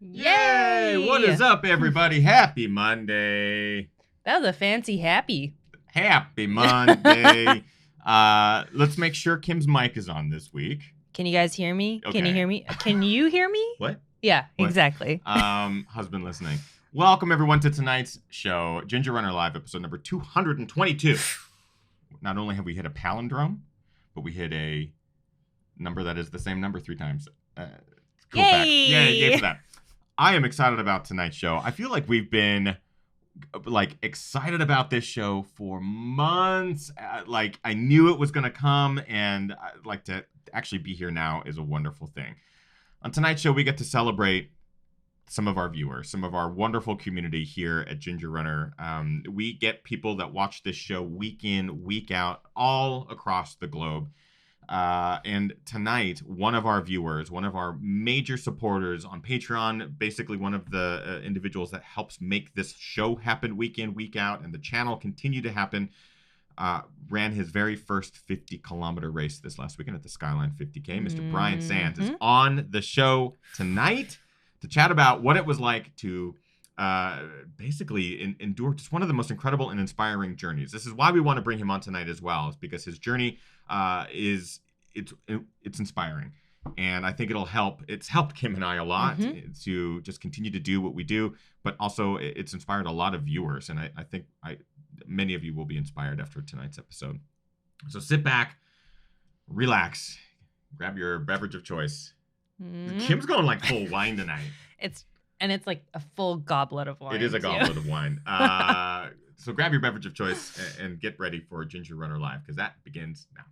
Yay! What is up, everybody? Happy Monday. That was a fancy happy. Happy Monday. Let's make sure Kim's mic is on this week. Can you guys hear me? Okay. Can you hear me? Can you hear me? What? Yeah, What? exactly. Husband listening. Welcome, everyone, to tonight's show, Ginger Runner Live, episode number 222. Not only have we hit a palindrome, but we hit a number that is the same number 3 times. Cool Yay! Fact. Yay for that. I am excited about tonight's show. I feel like we've been excited about this show for months. I knew it was going to come, and to actually be here now is a wonderful thing. On tonight's show, we get to celebrate some of our viewers, some of our wonderful community here at Ginger Runner. We get people that watch this show week in, week out, all across the globe. And tonight, one of our viewers, one of our major supporters on Patreon, basically one of the individuals that helps make this show happen week in, week out, and the channel continue to happen, ran his very first 50-kilometer race this last weekend at the Skyline 50K. Mr. Bryan Sands is on the show tonight to chat about what it was like to basically endure just one of the most incredible and inspiring journeys. This is why we want to bring him on tonight as well, is because his journey it's inspiring, and I think it'll help. It's helped Kim and I a lot to just continue to do what we do, but also it's inspired a lot of viewers, and I think many of you will be inspired after tonight's episode. So sit back, relax, grab your beverage of choice. Kim's going like full wine tonight. It's like a full goblet of wine. It is a goblet of wine. So grab your beverage of choice and get ready for Ginger Runner Live, because that begins now.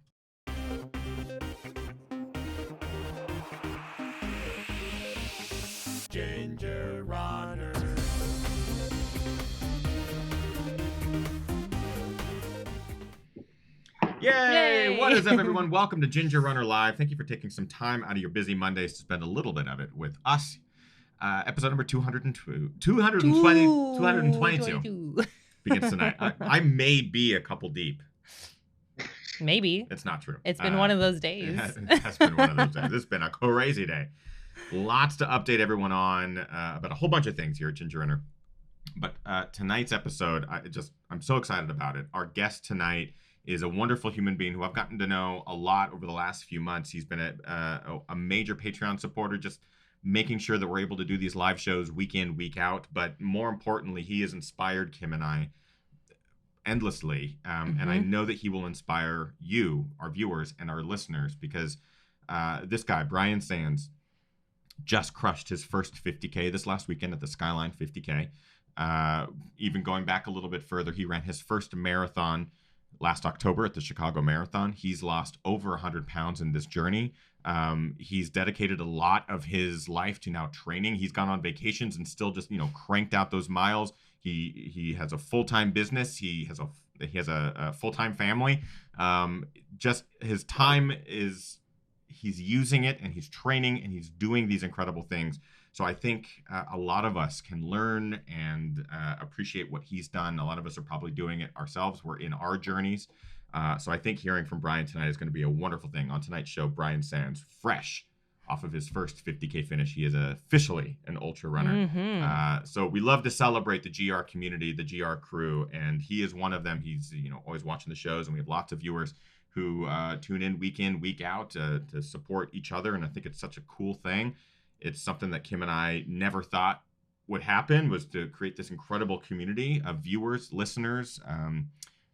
Ginger Runner. Yay! What is up, everyone? Welcome to Ginger Runner Live. Thank you for taking some time out of your busy Mondays to spend a little bit of it with us. Episode number 222 begins tonight. I may be a couple deep. Maybe. It's not true. It's been one of those days. It has been one of those days. It's been a crazy day. Lots to update everyone on about a whole bunch of things here at Ginger Runner. But tonight's episode, I'm so excited about it. Our guest tonight is a wonderful human being who I've gotten to know a lot over the last few months. He's been a major Patreon supporter, just making sure that we're able to do these live shows week in, week out. But more importantly, he has inspired Kim and I endlessly. And I know that he will inspire you, our viewers, and our listeners, because this guy, Bryan Sands, just crushed his first 50K this last weekend at the Skyline 50K. Even going back a little bit further, he ran his first marathon last October at the Chicago Marathon. He's lost over 100 pounds in this journey. He's dedicated a lot of his life to now training. He's gone on vacations and still just, cranked out those miles. He has a full-time business. He has a full-time family. Just his time he's using it, and he's training, and he's doing these incredible things. So I think a lot of us can learn and appreciate what he's done. A lot of us are probably doing it ourselves. We're in our journeys. So I think hearing from Bryan tonight is going to be a wonderful thing. On tonight's show, Bryan Sands, fresh off of his first 50K finish. He is officially an ultra runner. So we love to celebrate the GR community, the GR crew, and he is one of them. He's always watching the shows, and we have lots of viewers who tune in, week out to support each other, and I think it's such a cool thing. It's something that Kim and I never thought would happen, was to create this incredible community of viewers, listeners,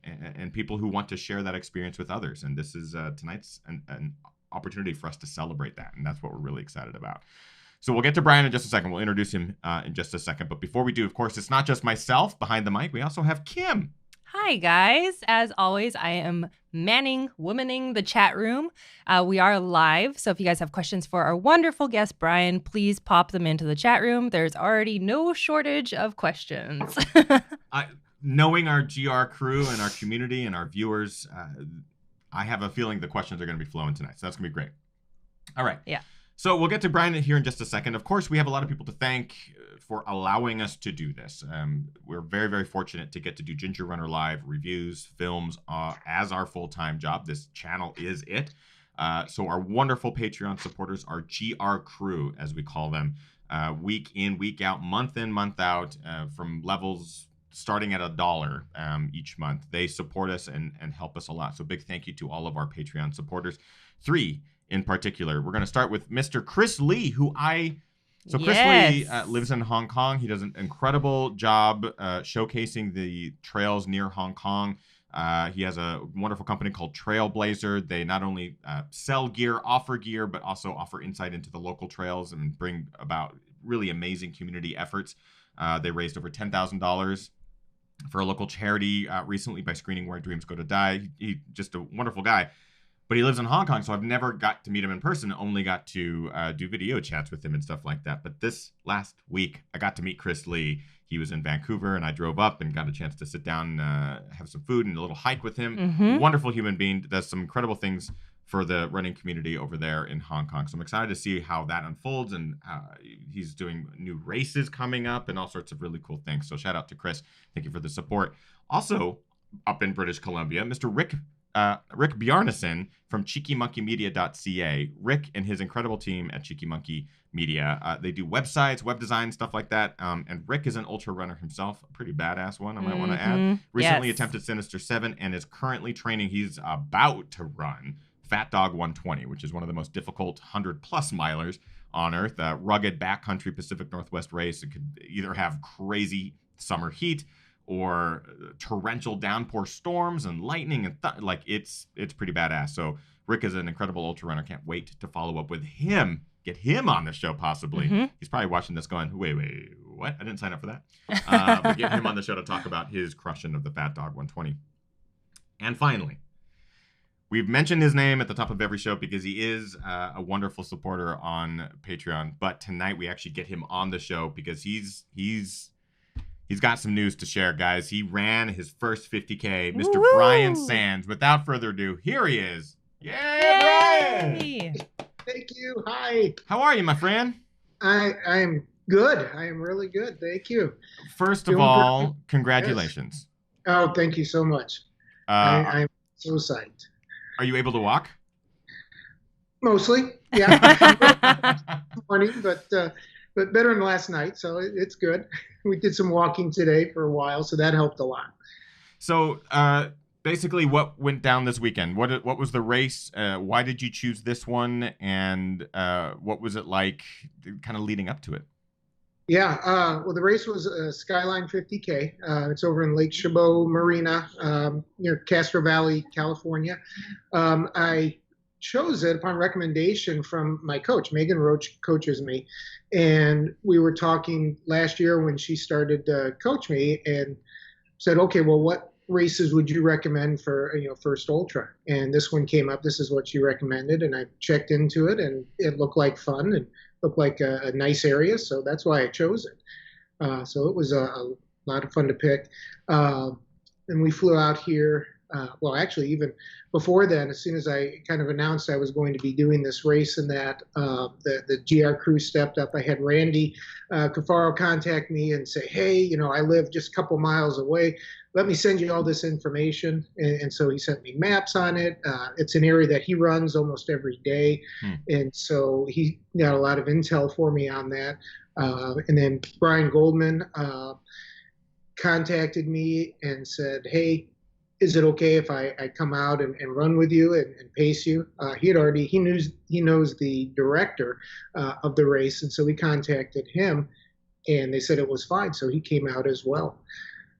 and people who want to share that experience with others. And this is tonight's an opportunity for us to celebrate that, and that's what we're really excited about. So we'll get to Bryan in just a second. We'll introduce him in just a second. But before we do, of course, it's not just myself behind the mic. We also have Kim. Hi, guys. As always, I am womaning the chat room. We are live, so if you guys have questions for our wonderful guest, Bryan, please pop them into the chat room. There's already no shortage of questions. Knowing our GR crew and our community and our viewers, I have a feeling the questions are going to be flowing tonight, so that's going to be great. All right. Yeah. So we'll get to Bryan here in just a second. Of course, we have a lot of people to thank for allowing us to do this. We're very, very fortunate to get to do Ginger Runner Live reviews, films as our full-time job. This channel is it. So our wonderful Patreon supporters, our GR crew, as we call them, week in, week out, month in, month out, from levels starting at $1 each month. They support us and help us a lot. So big thank you to all of our Patreon supporters. 3 in particular. We're going to start with Mr. Chris Lee, who Chris Lee lives in Hong Kong. He does an incredible job showcasing the trails near Hong Kong. He has a wonderful company called Trailblazer. They not only sell gear, offer gear, but also offer insight into the local trails and bring about really amazing community efforts. They raised over $10,000 for a local charity recently by screening Where Dreams Go to Die. He's just a wonderful guy. But he lives in Hong Kong, so I've never got to meet him in person, only got to do video chats with him and stuff like that. But this last week, I got to meet Chris Lee. He was in Vancouver, and I drove up and got a chance to sit down, have some food, and a little hike with him. Mm-hmm. Wonderful human being. Does some incredible things for the running community over there in Hong Kong. So I'm excited to see how that unfolds, and he's doing new races coming up and all sorts of really cool things. So shout out to Chris. Thank you for the support. Also, up in British Columbia, Mr. Rick Bjarnason from cheekymonkeymedia.ca. Rick and his incredible team at Cheeky Monkey Media. They do websites, web design, stuff like that. And Rick is an ultra runner himself, a pretty badass one, I might want to add. Recently attempted Sinister 7 and is currently training. He's about to run Fat Dog 120, which is one of the most difficult 100-plus milers on Earth. Rugged backcountry Pacific Northwest race. It could either have crazy summer heat or torrential downpour storms and lightning and it's pretty badass. So Rick is an incredible ultra runner. Can't wait to follow up with him, get him on the show possibly. Mm-hmm. He's probably watching this going, wait, what? I didn't sign up for that. But get him on the show to talk about his crushing of the Fat Dog 120. And finally, we've mentioned his name at the top of every show because he is a wonderful supporter on Patreon. But tonight we actually get him on the show because he's got some news to share, guys. He ran his first 50K, Mr. Woo-hoo! Bryan Sands. Without further ado, here he is. Yeah, Bryan! Thank you. Hi. How are you, my friend? I'm good. I am really good. Thank you. First of all, congratulations. Yes. Oh, thank you so much. I'm so psyched. Are you able to walk? Mostly, yeah. Morning, but better than last night, so it's good. We did some walking today for a while, so that helped a lot. So, basically, what went down this weekend? What was the race? Why did you choose this one? And what was it like kind of leading up to it? Yeah, well, the race was Skyline 50K. It's over in Lake Chabot Marina near Castro Valley, California. I chose it upon recommendation from my coach. Megan Roach coaches me. And we were talking last year when she started to coach me and said, okay, well, what races would you recommend for, first ultra? And this one came up. This is what she recommended. And I checked into it and it looked like fun and looked like a nice area. So that's why I chose it. So it was a lot of fun to pick. And we flew out here. Well, actually, even before then, as soon as I kind of announced I was going to be doing this race and that the GR crew stepped up, I had Randy Cafaro contact me and say, hey, I live just a couple miles away. Let me send you all this information. And so he sent me maps on it. It's an area that he runs almost every day. And so he got a lot of intel for me on that. And then Brian Goldman contacted me and said, hey, is it okay if I come out and run with you and pace you? He knows the director of the race, and so we contacted him, and they said it was fine, so he came out as well.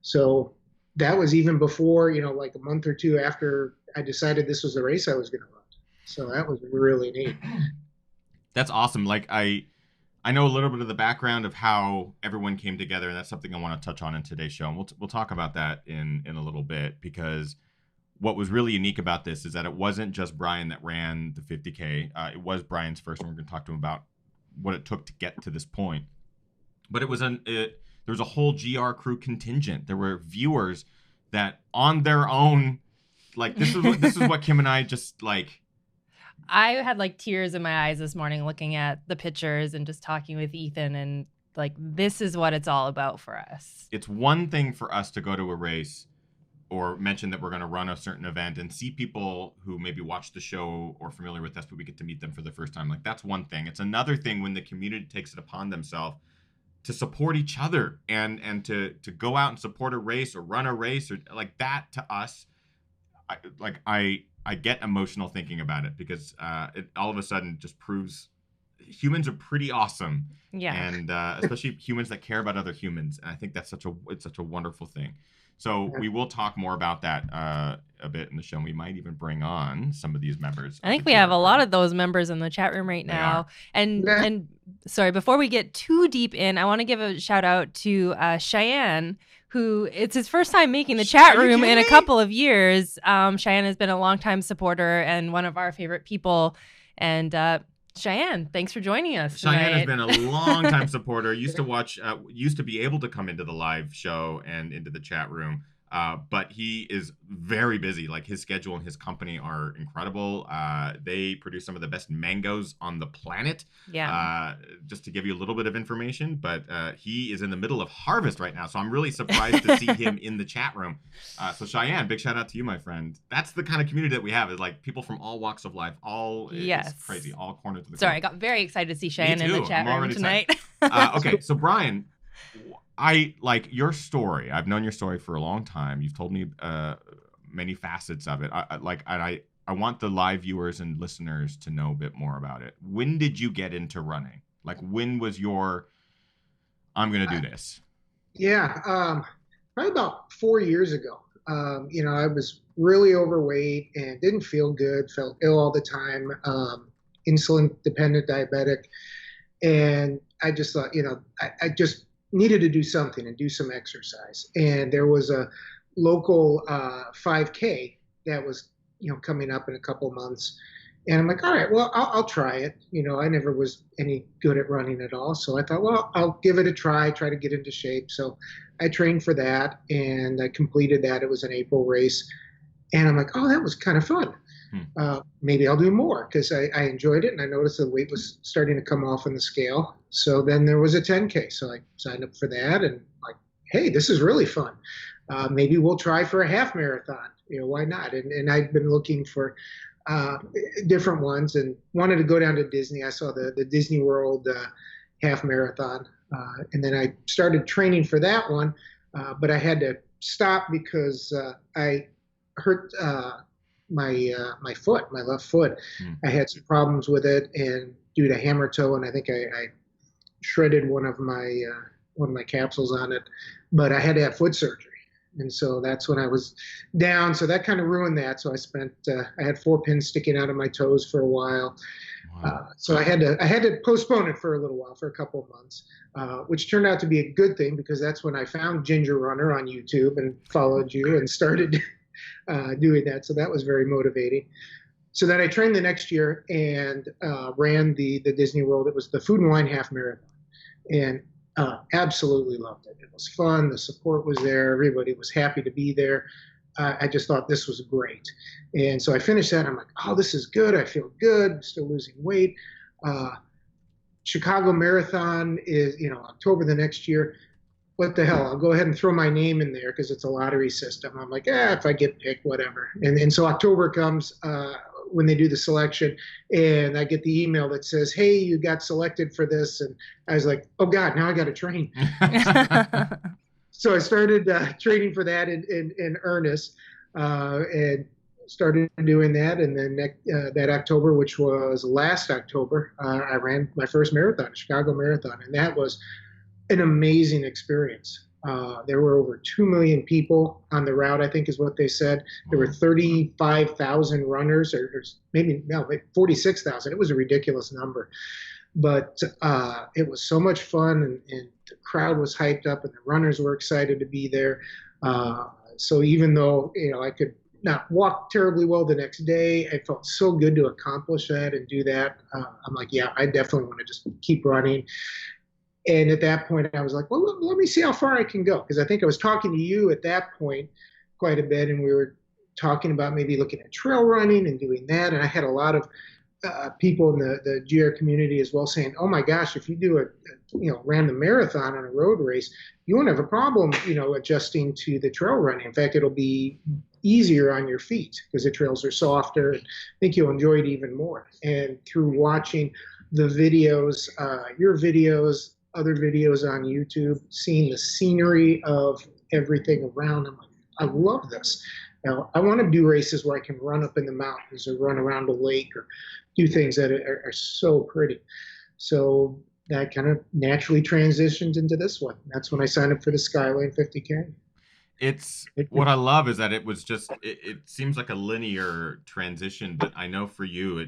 So that was even before, like a month or two after I decided this was the race I was going to run. So that was really neat. That's awesome. Like I know a little bit of the background of how everyone came together, and that's something I want to touch on in today's show. And we'll talk about that in a little bit, because what was really unique about this is that it wasn't just Bryan that ran the 50K. It was Bryan's first, and we're going to talk to him about what it took to get to this point. But there was a whole GR crew contingent. There were viewers that on their own, like this is what Kim and I just like. I had like tears in my eyes this morning looking at the pictures and just talking with Ethan, and like, this is what it's all about for us. It's one thing for us to go to a race or mention that we're going to run a certain event and see people who maybe watch the show or familiar with us, but we get to meet them for the first time. Like, that's one thing. It's another thing when the community takes it upon themselves to support each other and to go out and support a race or run a race or like that. To us, I get emotional thinking about it, because it all of a sudden just proves humans are pretty awesome. Yeah. And especially humans that care about other humans. And I think that's it's such a wonderful thing. So we will talk more about that a bit in the show. We might even bring on some of these members. I think we have a lot of those members in the chat room right now. And sorry, before we get too deep in, I want to give a shout out to Cheyenne, who it's his first time making the chat room in a couple of years. Cheyenne has been a longtime supporter and one of our favorite people. And Cheyenne, thanks for joining us tonight. Cheyenne has been a long-time supporter. Used to be able to come into the live show and into the chat room. But he is very busy. Like, his schedule and his company are incredible. They produce some of the best mangoes on the planet. Yeah. Just to give you a little bit of information, but he is in the middle of harvest right now. So I'm really surprised to see him in the chat room. So Cheyenne, big shout out to you, my friend. That's the kind of community that we have, is like people from all walks of life, it's crazy, all corners of the Sorry, country. I got very excited to see Cheyenne in the chat room tonight. Okay, so Bryan, I like your story. I've known your story for a long time. You've told me many facets of it. I want the live viewers and listeners to know a bit more about it. When did you get into running? Like, when was your, I'm going to do this? Yeah, probably about 4 years ago. I was really overweight and didn't feel good, felt ill all the time, insulin-dependent diabetic. And I just thought, I just needed to do something and do some exercise. And there was a local 5K that was, coming up in a couple months. And I'm like, all right, well, I'll try it. I never was any good at running at all. So I thought, well, I'll give it a try to get into shape. So I trained for that and I completed that. It was an April race. And I'm like, oh, that was kind of fun. Maybe I'll do more, because I enjoyed it and I noticed the weight was starting to come off on the scale. So then there was a 10K. So I signed up for that and like, hey, this is really fun. Maybe we'll try for a half marathon. Why not? And I've been looking for different ones and wanted to go down to Disney. I saw the Disney World half marathon. And then I started training for that one. But I had to stop because I hurt my foot, my left foot. I had some problems with it, and due to hammer toe, and I think I shredded one of my capsules on it, but I had to have foot surgery. And so that's when I was down. So that kind of ruined that. So I had 4 pins sticking out of my toes for a while. Wow. So I had to postpone it for a little while, for a couple of months, which turned out to be a good thing, because that's when I found Ginger Runner on YouTube and followed you and started doing that. So that was very motivating. So then I trained the next year and ran the Disney World. It was the Food and Wine Half Marathon, and absolutely loved it. It was fun. The support was there. Everybody was happy to be there. I just thought this was great. And so I finished that. And I'm like, oh, this is good. I feel good. I'm still losing weight. Chicago Marathon is, October the next year. What the hell? I'll go ahead and throw my name in there because it's a lottery system. I'm like, if I get picked, whatever. And so October comes when they do the selection, and I get the email that says, hey, you got selected for this. And I was like, oh God, now I got to train. So I started training for that in earnest and started doing that. And then that October, which was last October, I ran my first marathon, Chicago Marathon. And that was an amazing experience. There were over 2 million people on the route, I think is what they said. There were 35,000 runners, or maybe 46,000. It was a ridiculous number. But it was so much fun, and the crowd was hyped up, and the runners were excited to be there. So even though I could not walk terribly well the next day, I felt so good to accomplish that and do that. I'm like, yeah, I definitely want to just keep running. And at that point, I was like, well, let me see how far I can go. Because I think I was talking to you at that point quite a bit, and we were talking about maybe looking at trail running and doing that. And I had a lot of people in the GR community as well saying, "Oh my gosh, if you do ran the marathon on a road race, you won't have a problem, adjusting to the trail running. In fact, it'll be easier on your feet because the trails are softer. I think you'll enjoy it even more." And through watching the videos, your videos, other videos on YouTube, seeing the scenery of everything around, I'm like, I love this. Now, I want to do races where I can run up in the mountains or run around a lake or do things that are so pretty. So that kind of naturally transitioned into this one. That's when I signed up for the Skyline 50K. It's what I love is that it was just it seems like a linear transition, but I know for you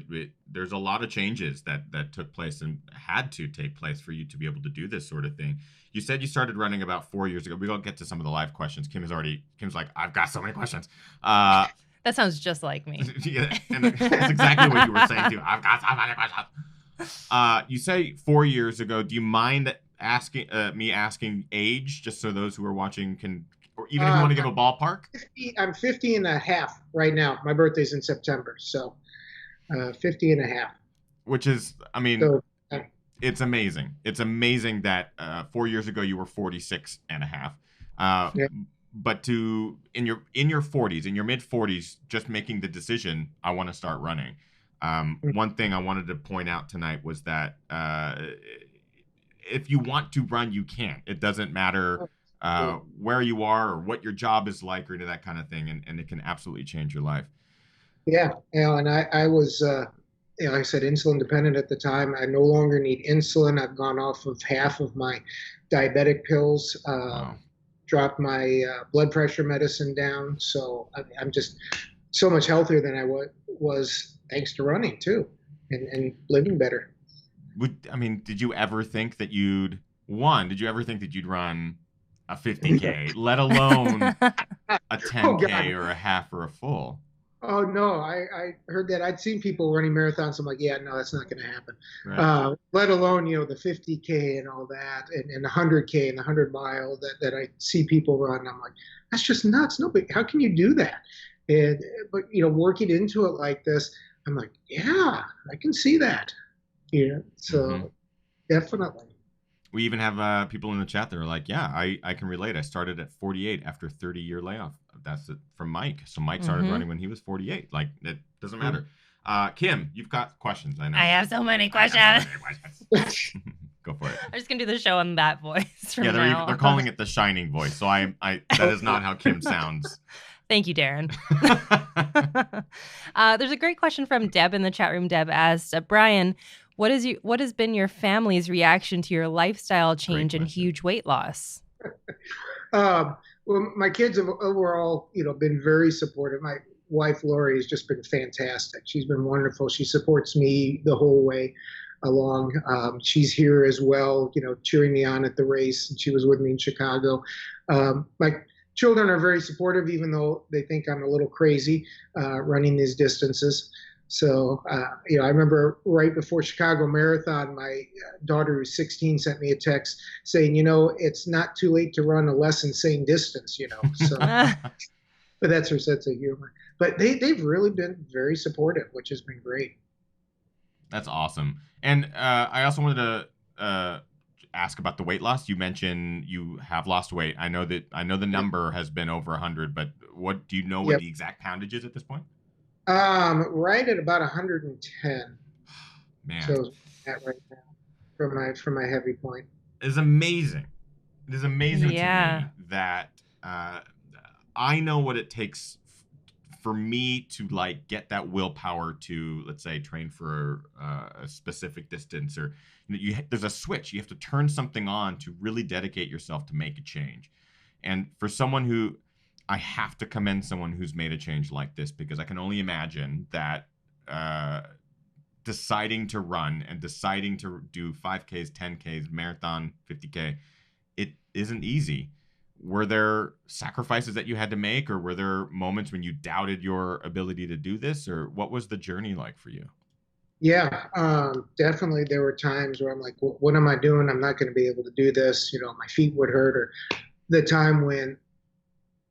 there's a lot of changes that took place and had to take place for you to be able to do this sort of thing. You said you started running about 4 years ago. We don't get to some of the live questions. Kim's like, I've got so many questions. That sounds just like me. Yeah, and that's exactly what you were saying too. I've got so many questions. You say 4 years ago. Do you mind asking me asking age, just so those who are watching can, or even if you want to give a ballpark? I'm 50 and a half right now. My birthday's in September, so 50 and a half. Which is, I mean, So, it's amazing. It's amazing that 4 years ago you were 46 and a half. Yeah. But in your 40s, in your mid 40s, just making the decision, I want to start running. One thing I wanted to point out tonight was that if you want to run, you can. It doesn't matter where you are or what your job is like or any of that kind of thing, and it can absolutely change your life. Yeah, and I was, like I said, insulin dependent at the time. I no longer need insulin. I've gone off of half of my diabetic pills. Wow. Dropped my blood pressure medicine down. So I'm just so much healthier than I was thanks to running too, and living better. Did you ever think that you'd run a 50K, let alone a 10K or a half or a full? Oh no, I heard that. I'd seen people running marathons. I'm like, yeah, no, that's not going to happen. Right. Let alone, the 50K and all that, and the 100K and the 100 mile that I see people run. I'm like, that's just nuts. No, but how can you do that? But working into it like this, I'm like, yeah, I can see that. So definitely. We even have people in the chat that are like, yeah, I can relate. I started at 48 after 30-year layoff. That's it from Mike. So Mike started running when he was 48. Like, it doesn't matter. Kim, you've got questions, I know. I have so many questions. Go for it. I'm just going to do the show in that voice from now. They're calling it the shining voice. So that is not how Kim sounds. Thank you, Darren. There's a great question from Deb in the chat room. Deb asked, Bryan, what has been your family's reaction to your lifestyle change and huge weight loss? Well, my kids have overall, been very supportive. My wife, Lori, has just been fantastic. She's been wonderful. She supports me the whole way along. She's here as well, cheering me on at the race. And she was with me in Chicago. My children are very supportive, even though they think I'm a little crazy running these distances. So, I remember right before Chicago Marathon, my daughter, who's 16, sent me a text saying, it's not too late to run a less insane distance, So, but that's her sense of humor. But they've really been very supportive, which has been great. That's awesome. And I also wanted to ask about the weight loss. You mentioned you have lost weight. I know the number has been over 100, but what do you know what the exact poundage is at this point? Right at about 110. Man, so that right now from my heavy point. It's amazing. It is amazing to me that I know what it takes for me to get that willpower to, let's say, train for a specific distance, or there's a switch. You have to turn something on to really dedicate yourself to make a change. And for someone who I have to commend someone who's made a change like this, because I can only imagine that deciding to run and deciding to do 5Ks, 10Ks, marathon, 50K, it isn't easy. Were there sacrifices that you had to make, or were there moments when you doubted your ability to do this, or what was the journey like for you? Yeah, definitely. There were times where I'm like, what am I doing? I'm not going to be able to do this. My feet would hurt, or the time when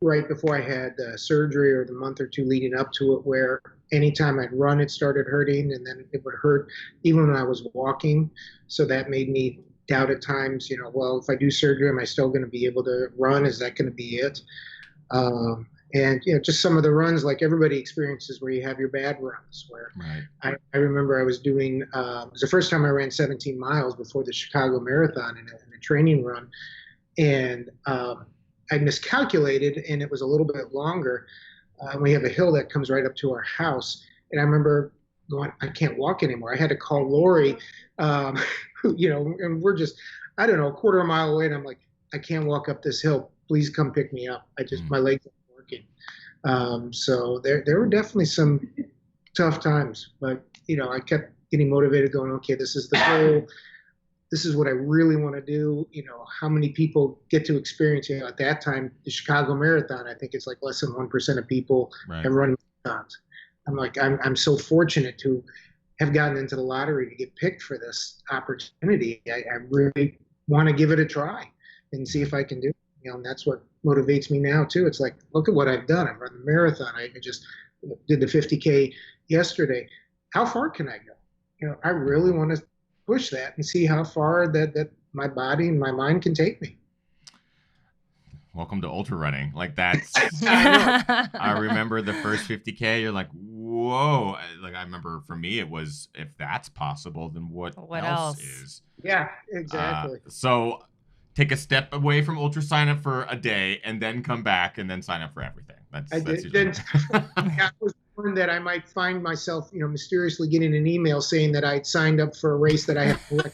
right before I had surgery, or the month or two leading up to it, where Anytime I'd run, it started hurting, and then it would hurt even when I was walking. So that made me doubt at times, well, if I do surgery, am I still going to be able to run? Is that going to be it? And just some of the runs like everybody experiences where you have your bad runs where Right. I remember I was doing it was the first time I ran 17 miles before the Chicago Marathon in a training run, and I miscalculated and it was a little bit longer. We have a hill that comes right up to our house, and I remember going, I can't walk anymore. I had to call Lori, who, and we're just, I don't know, a quarter of a mile away, and I'm like, I can't walk up this hill. Please come pick me up. My legs aren't working. So there were definitely some tough times, but I kept getting motivated, going, okay, this is the goal. This is what I really want to do. How many people get to experience, at that time, the Chicago Marathon, I think it's like less than 1% of people have run marathons. I'm like, I'm so fortunate to have gotten into the lottery to get picked for this opportunity. I really want to give it a try and see if I can do it. And that's what motivates me now too. It's like, look at what I've done. I've run the marathon. I just did the 50K yesterday. How far can I go? I really want to push that and see how far that my body and my mind can take me. Welcome to ultra running. Like that's, I remember the first 50K, you're like, whoa. Like I remember for me, it was, if that's possible, then what else is? Yeah, exactly. So take a step away from ultra, sign up for a day, and then come back and then sign up for everything. That's then I was warned that I might find myself, mysteriously getting an email saying that I'd signed up for a race that I had.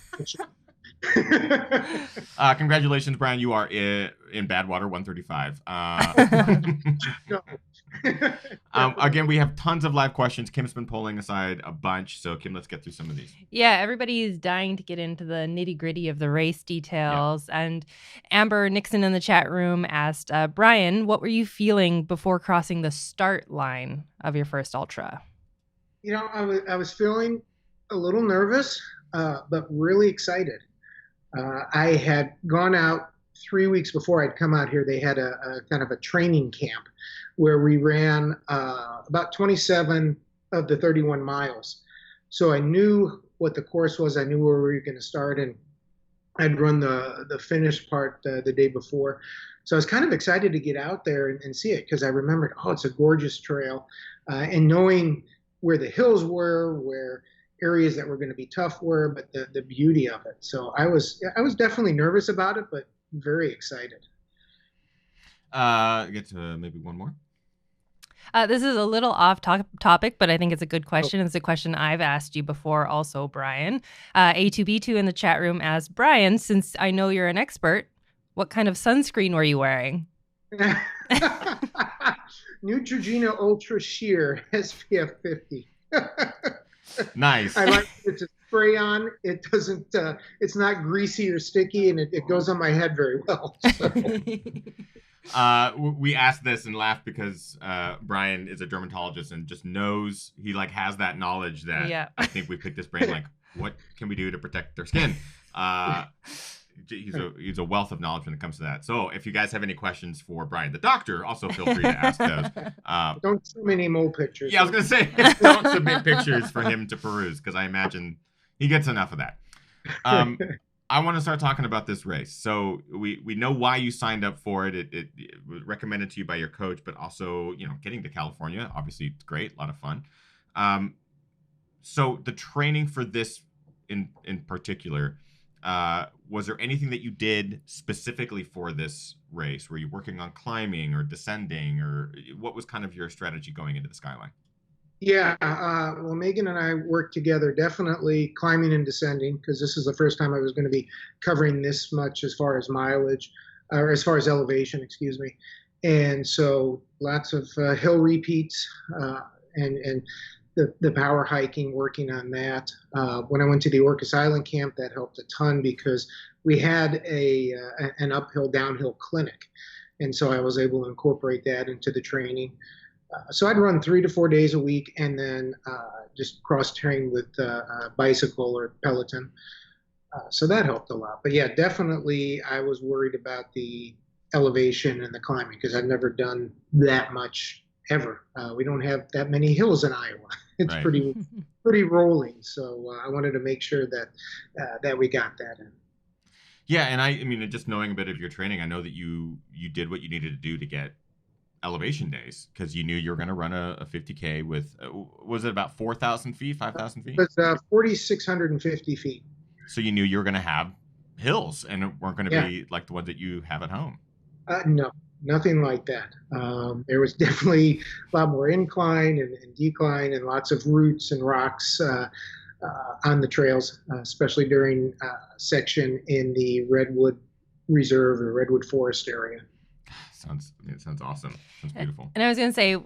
Congratulations, Bryan. You are in Badwater 135. Again, we have tons of live questions. Kim's been pulling aside a bunch. So, Kim, let's get through some of these. Yeah, everybody is dying to get into the nitty-gritty of the race details. Yeah. And Amber Nixon in the chat room asked, Bryan, what were you before crossing the start line of your first ultra? I was feeling a little nervous, but really excited. I had gone out 3 weeks before I'd come out here. They had a kind of a training camp where we ran about 27 of the 31 miles. So I knew what the course was. I knew where we were going to start, and I'd run the finish part the day before. So I was kind of excited to get out there and see it because I remembered, it's a gorgeous trail. And knowing where the hills were, where areas that were going to be tough were, but the beauty of it. So I was definitely nervous about it, but very excited. Get to maybe one more. This is a little off topic, but I think it's a good question. It's a question I've asked you before also, Bryan. A2B2 in the chat room asked, Bryan, since I know you're an expert, what kind of sunscreen were you wearing? Neutrogena Ultra Sheer SPF 50. Nice. I like it to spray on. It doesn't, it's not greasy or sticky, and it goes on my head very well. So. We asked this and laughed because Bryan is a dermatologist and just knows, he has that knowledge that I think we picked his brain, what can we do to protect their skin? He's a wealth of knowledge when it comes to that. So if you guys have any questions for Bryan the doctor, also feel free to ask those. Don't send me any mole pictures. Yeah, I was going to say, don't submit pictures for him to peruse because I imagine he gets enough of that. I want to start talking about this race. So we know why you signed up for it. It was recommended to you by your coach, but also, getting to California, obviously it's great, a lot of fun. So the training for this in particular, was there anything that you did specifically for this race? Were you working on climbing or descending, or what was kind of your strategy going into the Skyline? Yeah, well, Megan and I worked together, definitely climbing and descending, because this is the first time I was going to be covering this much as far as mileage, or as far as elevation, excuse me. And so lots of hill repeats and the power hiking, working on that. When I went to the Orcas Island camp, that helped a ton because we had an uphill, downhill clinic. And so I was able to incorporate that into the training. So I'd run 3 to 4 days a week and then just cross-train with bicycle or Peloton. So that helped a lot. But yeah, definitely I was worried about the elevation and the climbing because I've never done that much ever. We don't have that many hills in Iowa. It's Right. pretty rolling. So I wanted to make sure that we got that in. Yeah, and I mean, just knowing a bit of your training, I know that you did what you needed to do to get elevation days because you knew you were going to run a 50K with, was it about 4,000 feet, 5,000 feet? It's 4,650 feet. So you knew you were going to have hills and it weren't going to be like the ones that you have at home. No, nothing like that. There was definitely a lot more incline and decline and lots of roots and rocks on the trails, especially during section in the Redwood Reserve or Redwood Forest area. It sounds awesome. Sounds beautiful. And I was going to say,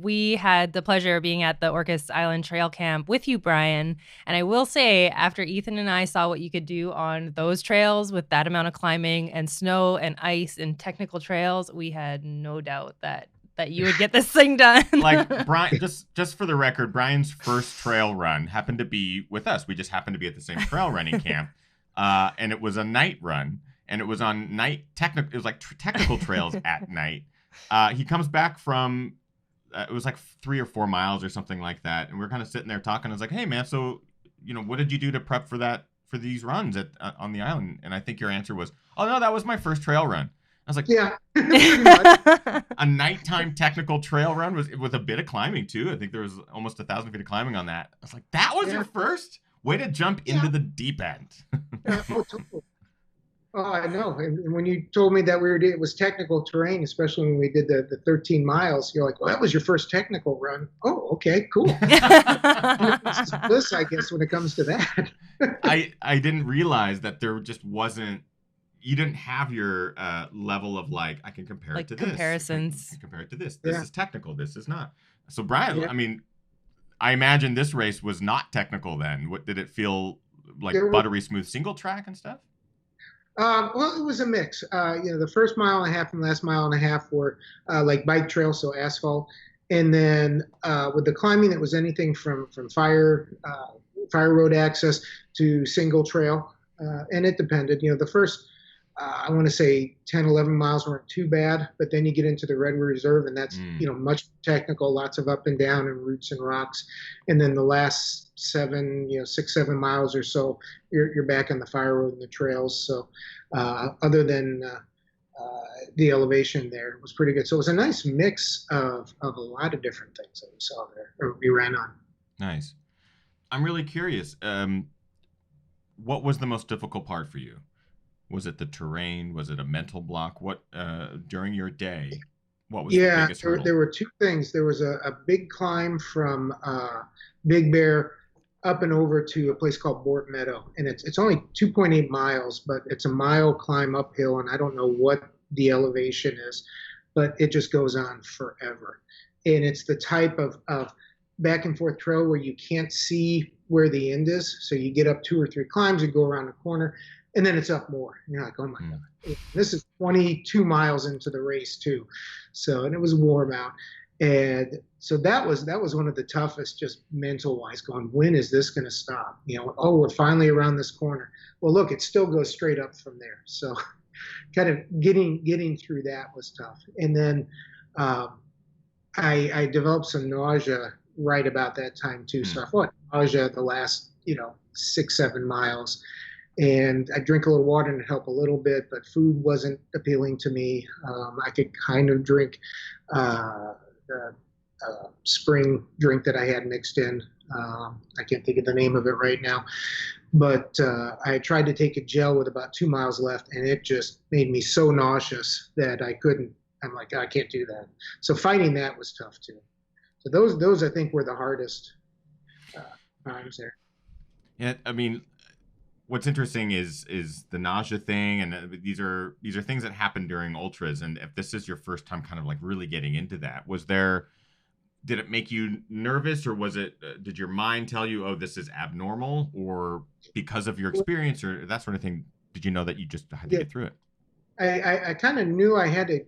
we had the pleasure of being at the Orcas Island Trail Camp with you, Bryan. And I will say, after Ethan and I saw what you could do on those trails with that amount of climbing and snow and ice and technical trails, we had no doubt that you would get this thing done. Like Bryan, just for the record, Bryan's first trail run happened to be with us. We just happened to be at the same trail running camp, and it was a night run. And it was on night technical. It was like technical trails at night. He comes back from it was like 3 or 4 miles or something like that, and we're kind of sitting there talking. I was like, "Hey, man, so what did you do to prep for these runs on the island?" And I think your answer was, "Oh no, that was my first trail run." I was like, "Yeah, a nighttime technical trail run with a bit of climbing too. I think there was almost 1,000 feet of climbing on that." I was like, "That was your first? Way to jump into the deep end." Totally. Oh, I know. And when you told me that it was technical terrain, especially when we did the 13 miles, you're like, well, that was your first technical run. Oh, okay, cool. This, I guess, when it comes to that. I didn't realize that there just wasn't, you didn't have your level of like, I can compare it to comparisons. This. I can compare it to this. This is technical. This is not. So Bryan, I mean, I imagine this race was not technical then. What did it feel like? Buttery smooth single track and stuff? Well, it was a mix. The first mile and a half and last mile and a half were like bike trail, so asphalt. And then with the climbing, it was anything from fire road access to single trail. And it depended. The first, I want to say 10, 11 miles weren't too bad, but then you get into the Redwood Reserve and that's, much technical, lots of up and down and roots and rocks. And then the last 6, 7 miles or so, you're back on the fire road and the trails. So other than the elevation there, it was pretty good. So it was a nice mix of a lot of different things that we saw there, or we ran on. Nice. I'm really curious. What was the most difficult part for you? Was it the terrain? Was it a mental block? What during your day? What was the biggest hurdle? There were two things. There was a big climb from Big Bear up and over to a place called Bort Meadow, and it's only 2.8 miles, but it's a mile climb uphill, and I don't know what the elevation is, but it just goes on forever. And it's the type of back and forth trail where you can't see where the end is, so you get up 2 or 3 climbs, you go around the corner, and then it's up more. You're like, oh my God. This is 22 miles into the race too. So, and it was warm out. And so that was one of the toughest, just mental wise, going, when is this going to stop? Oh, we're finally around this corner. Well, look, it still goes straight up from there. So kind of getting through that was tough. And then I developed some nausea right about that time too. So I fought nausea the last, 6, 7 miles. And I drink a little water and it helped a little bit, but food wasn't appealing to me. I could kind of drink the spring drink that I had mixed in. I can't think of the name of it right now, but I tried to take a gel with about 2 miles left, and it just made me so nauseous that I couldn't. I'm like, I can't do that. So fighting that was tough too. So those I think were the hardest times there. Yeah, I mean, what's interesting is the nausea thing, and these are things that happen during ultras. And if this is your first time kind of like really getting into that, did it make you nervous, or was it, did your mind tell you, oh, this is abnormal, or because of your experience or that sort of thing, did you know that you just had to get through it? I kind of knew I had to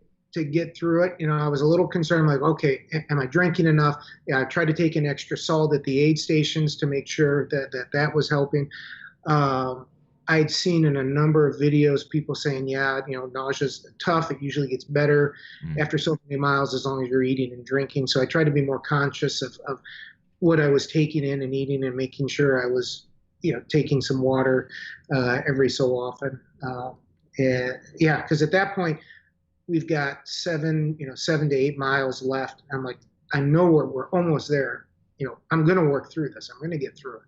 get through it. I was a little concerned, like, okay, am I drinking enough? Yeah, I tried to take an extra salt at the aid stations to make sure that was helping. I'd seen in a number of videos people saying, yeah, nausea's tough. It usually gets better Mm. after so many miles as long as you're eating and drinking. So I tried to be more conscious of what I was taking in and eating and making sure I was, taking some water every so often. And yeah, because at that point we've got 7 to 8 miles left. I'm like, I know we're almost there. I'm going to work through this. I'm going to get through it.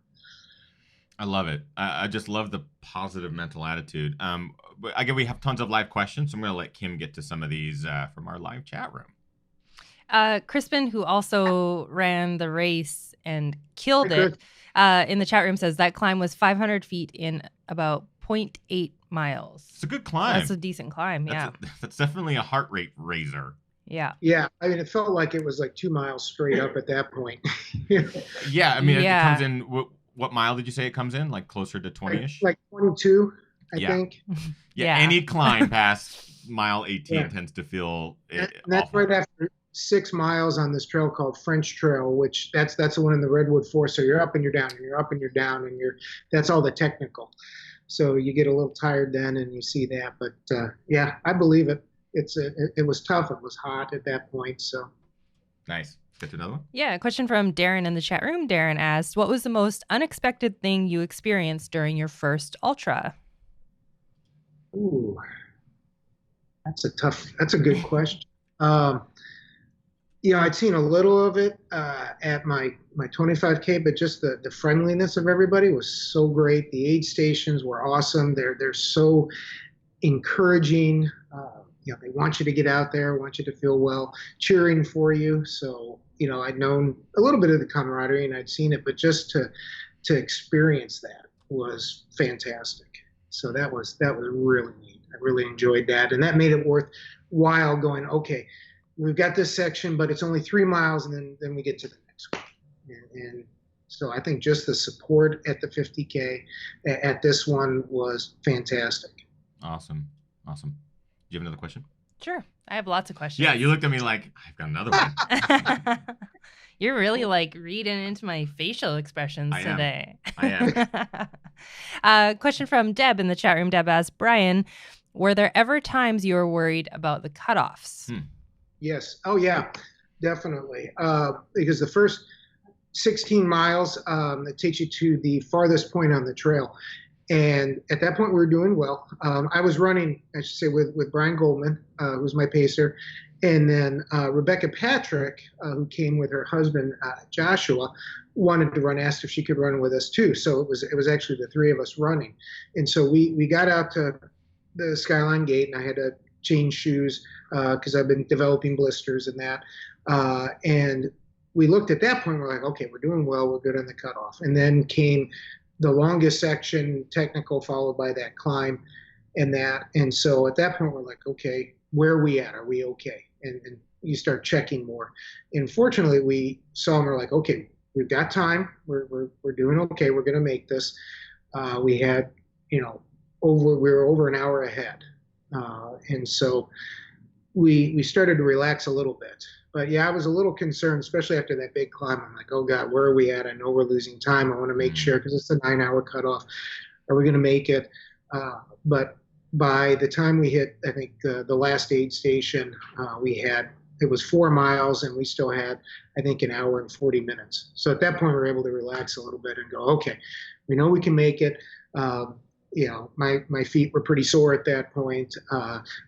I love it. I just love the positive mental attitude. But again, we have tons of live questions, so I'm going to let Kim get to some of these from our live chat room. Crispin, who also ran the race and killed Very it, in the chat room says that climb was 500 feet in about 0.8 miles. It's a good climb. That's a decent climb, yeah. That's definitely a heart rate raiser. Yeah. Yeah. I mean, it felt like it was like 2 miles straight up at that point. Yeah. I mean, it comes in, what mile did you say it comes in? Like closer to 20-ish? Like 22, I think. Yeah. Any climb past mile 18 tends to feel and that's awful. Right after 6 miles on this trail called French Trail, which that's the one in the Redwood Forest. So you're up and you're down and you're up and you're down and that's all the technical. So you get a little tired then and you see that. But yeah, I believe it. It was tough. It was hot at that point. So nice. Get to another one? Yeah, a question from Darren in the chat room. Darren asked, what was the most unexpected thing you experienced during your first ultra? Ooh, that's a good question. I'd seen a little of it at my 25K, but just the friendliness of everybody was so great. The aid stations were awesome. They're so encouraging. They want you to get out there, want you to feel well, cheering for you. So, I'd known a little bit of the camaraderie and I'd seen it, but just to experience that was fantastic. So that was really neat. I really enjoyed that. And that made it worthwhile going, okay, we've got this section, but it's only 3 miles and then we get to the next one. And so I think just the support at the 50K at this one was fantastic. Awesome. Do you have another question? Sure. I have lots of questions. Yeah, you looked at me like, I've got another one. You're really reading into my facial expressions today. I am. Question from Deb in the chat room. Deb asked, Bryan, were there ever times you were worried about the cutoffs? Yes. Oh, yeah, definitely. Because the first 16 miles, it takes you to the farthest point on the trail. And at that point, we were doing well. I was running, I should say, with Brian Goldman, who was my pacer. And then Rebecca Patrick, who came with her husband, Joshua, wanted to run, asked if she could run with us too. So it was actually the three of us running. And so we got out to the Skyline gate, and I had to change shoes because I've been developing blisters and that. And we looked at that point, we're like, okay, we're doing well, we're good on the cutoff. And then came the longest section, technical, followed by that climb and that. And so at that point, we're like, okay, where are we at? Are we okay? And you start checking more. And fortunately, we saw and we're like, okay, we've got time. We're doing okay. We're going to make this. We had, we were over an hour ahead. And so we started to relax a little bit. But yeah, I was a little concerned, especially after that big climb. I'm like, oh God, where are we at? I know we're losing time. I want to make sure, because it's a 9-hour cutoff. Are we going to make it? But by the time we hit, I think the last aid station, it was 4 miles and we still had, I think, an hour and 40 minutes. So at that point, we were able to relax a little bit and go, okay, we know we can make it. My feet were pretty sore at that point.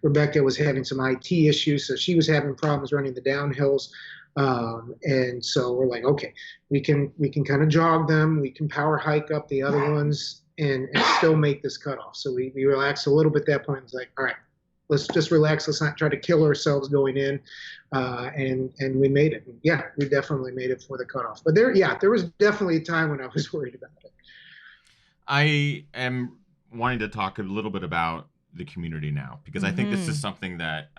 Rebecca was having some IT issues, so she was having problems running the downhills. And so we're like, okay, we can kind of jog them. We can power hike up the other ones and still make this cutoff. So we relaxed a little bit at that point. It's like, all right, let's just relax. Let's not try to kill ourselves going in. And we made it. And yeah, we definitely made it for the cutoff. But there was definitely a time when I was worried about it. I am wanting to talk a little bit about the community now, because I think this is something that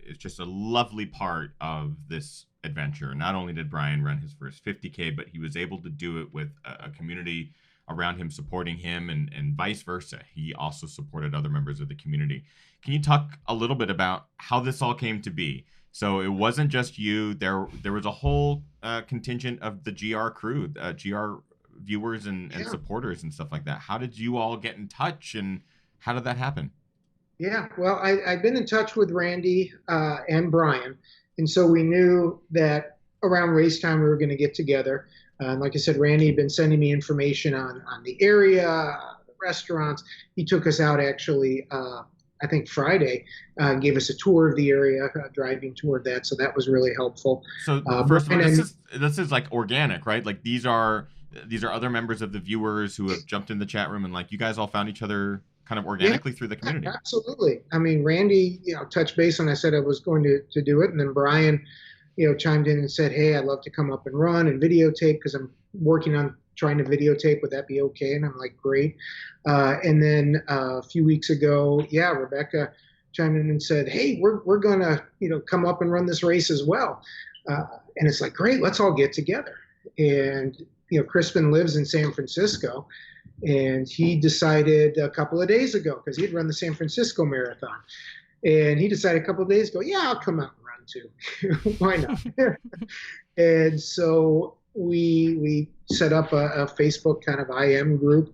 is just a lovely part of this adventure. Not only did Bryan run his first 50K, but he was able to do it with a community around him supporting him, and vice versa. He also supported other members of the community. Can you talk a little bit about how this all came to be? So it wasn't just you. There was a whole contingent of the GR crew, GR viewers and Yeah. supporters and stuff like that. How did you all get in touch, and how did that happen? Yeah, well, I've been in touch with Randy and Bryan, and so we knew that around race time we were going to get together. Like I said, Randy had been sending me information on the area, the restaurants. He took us out actually, I think Friday, gave us a tour of the area, driving tour of that. So that was really helpful. So first of all, Bryan this is like organic, right? Like these are other members of the viewers who have jumped in the chat room, and like you guys all found each other kind of organically through the community. Absolutely. I mean, Randy, touched base and I said I was going to do it. And then Bryan, chimed in and said, hey, I'd love to come up and run and videotape because I'm working on trying to videotape. Would that be okay? And I'm like, great. And then a few weeks ago, Rebecca chimed in and said, hey, we're going to, come up and run this race as well. And it's like, great, let's all get together. And, Crispin lives in San Francisco. And he decided a couple of days ago, because he'd run the San Francisco Marathon, and he decided a couple of days ago, I'll come out and run too. Why not? And so we set up a Facebook kind of IM group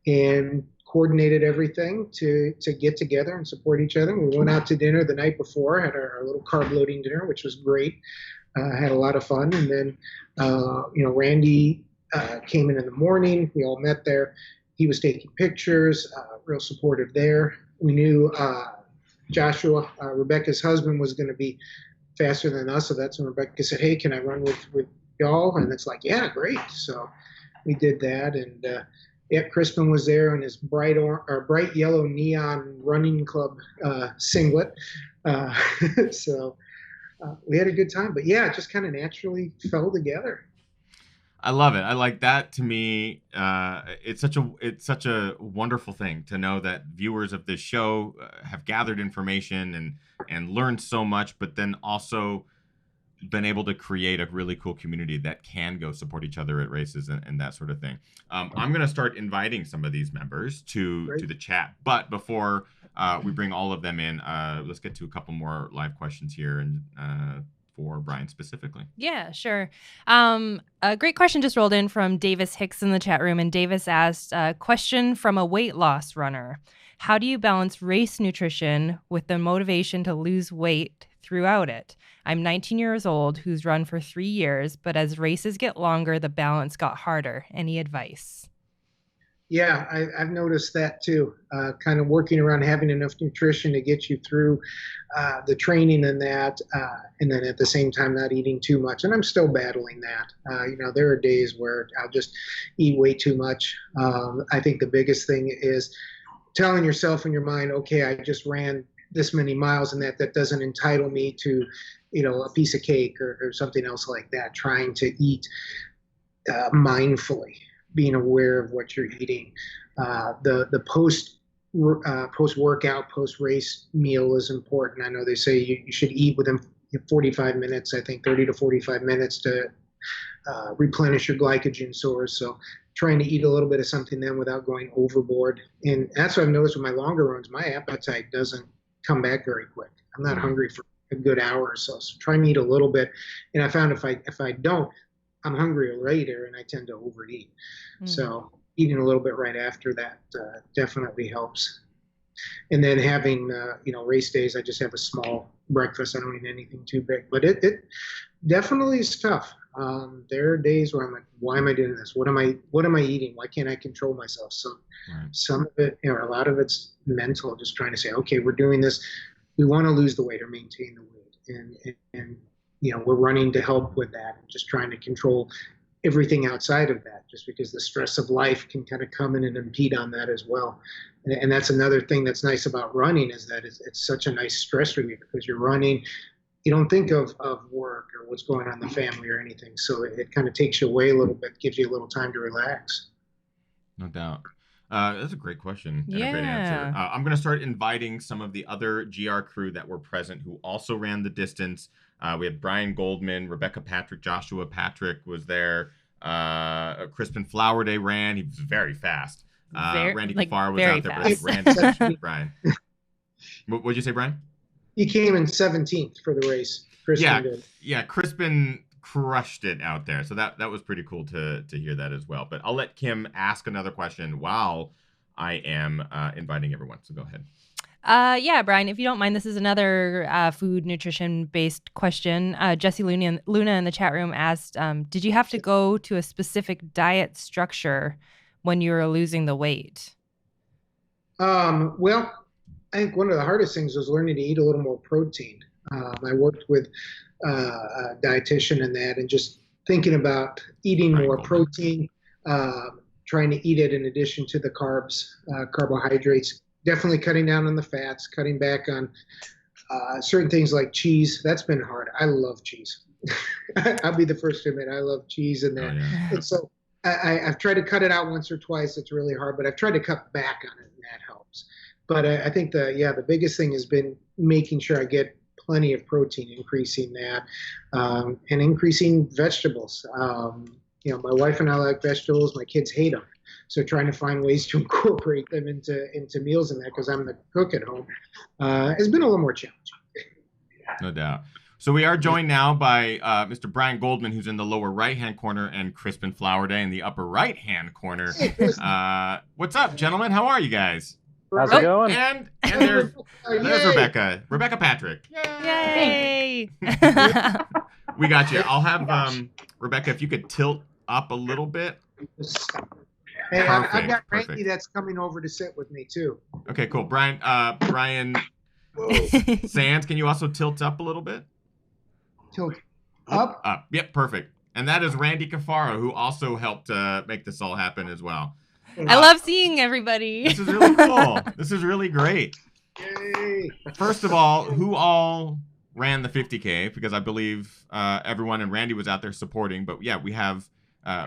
and coordinated everything to get together and support each other. We went out to dinner the night before, had our little carb loading dinner, which was great. Had a lot of fun. And then, Randy came in the morning. We all met there. He was taking pictures, real supportive there. We knew Joshua, Rebecca's husband, was going to be faster than us. So that's when Rebecca said, hey, can I run with y'all? And it's like, yeah, great. So we did that. And Crispin was there in his bright yellow neon running club singlet. So we had a good time. But yeah, it just kind of naturally fell together. I love it. I like that. To me, it's such a wonderful thing to know that viewers of this show have gathered information and learned so much, but then also been able to create a really cool community that can go support each other at races and that sort of thing. I'm going to start inviting some of these members to the chat, but before we bring all of them in, let's get to a couple more live questions here and for Bryan specifically. Yeah, sure. A great question just rolled in from Davis Hicks in the chat room, and Davis asked a question from a weight loss runner. How do you balance race nutrition with the motivation to lose weight throughout it? I'm 19 years old who's run for 3 years, but as races get longer, the balance got harder. Any advice? Yeah, I've noticed that too. Kind of working around having enough nutrition to get you through the training and that, and then at the same time not eating too much. And I'm still battling that. There are days where I'll just eat way too much. I think the biggest thing is telling yourself in your mind, okay, I just ran this many miles, and that doesn't entitle me to, a piece of cake or something else like that. Trying to eat mindfully. Being aware of what you're eating. The post workout, post race meal is important. I know they say you should eat within 45 minutes. I think 30 to 45 minutes to replenish your glycogen stores. So trying to eat a little bit of something then without going overboard. And that's what I've noticed with my longer runs. My appetite doesn't come back very quick. I'm not hungry for a good hour or so. So try and eat a little bit. And I found if I don't, I'm hungry later and I tend to overeat. So eating a little bit right after that definitely helps. And then having, race days, I just have a small breakfast. I don't eat anything too big, but it definitely is tough. There are days where I'm like, why am I doing this? What am I eating? Why can't I control myself? So some of it, a lot of it's mental, just trying to say, okay, we're doing this. We want to lose the weight or maintain the weight. And we're running to help with that, and just trying to control everything outside of that, just because the stress of life can kind of come in and impede on that as well. And that's another thing that's nice about running, is that it's such a nice stress relief, because you're running, you don't think of work or what's going on in the family or anything. So it kind of takes you away a little bit, gives you a little time to relax. No doubt. That's a great question and a great answer. I'm going to start inviting some of the other GR crew that were present who also ran the distance. We had Brian Goldman, Rebecca Patrick, Joshua Patrick was there. Crispin Flowerday ran. He was very fast. Randy Kafar was out there, but ran Brian. What did you say, Brian? He came in 17th for the race. Crispin did. Yeah. Crispin crushed it out there. So that was pretty cool to hear that as well. But I'll let Kim ask another question while I am inviting everyone. So go ahead. Yeah, Bryan, if you don't mind, this is another food nutrition based question. Jesse Luna in the chat room asked, did you have to go to a specific diet structure when you were losing the weight? Well, I think one of the hardest things was learning to eat a little more protein. I worked with a dietitian in that, and just thinking about eating more protein, trying to eat it in addition to the carbs, carbohydrates, definitely cutting down on the fats, cutting back on certain things like cheese. That's been hard. I love cheese. I'll be the first to admit I love cheese and that. Oh, yeah. And so I've tried to cut it out once or twice. It's really hard, but I've tried to cut back on it, and that helps. But I think the biggest thing has been making sure I get plenty of protein, increasing that, and increasing vegetables. My wife and I like vegetables. My kids hate them. So trying to find ways to incorporate them into meals and that, because I'm the cook at home, has been a little more challenging. No doubt. So we are joined now by Mr. Brian Goldman, who's in the lower right-hand corner, and Crispin Flowerday in the upper right-hand corner. What's up, gentlemen? How are you guys? How's it going? And there's Rebecca. Rebecca Patrick. Yay! We got you. I'll have Rebecca, if you could tilt up a little bit. Hey, Perfect, I've got perfect. Randy that's coming over to sit with me too. Okay, cool. Bryan Sands, can you also tilt up a little bit? Tilt up? Up. Yep, perfect. And that is Randy Cafaro, who also helped make this all happen as well. I love seeing everybody. This is really cool. This is really great. Yay. First of all, who all ran the 50K? Because I believe everyone, and Randy was out there supporting. But yeah, we have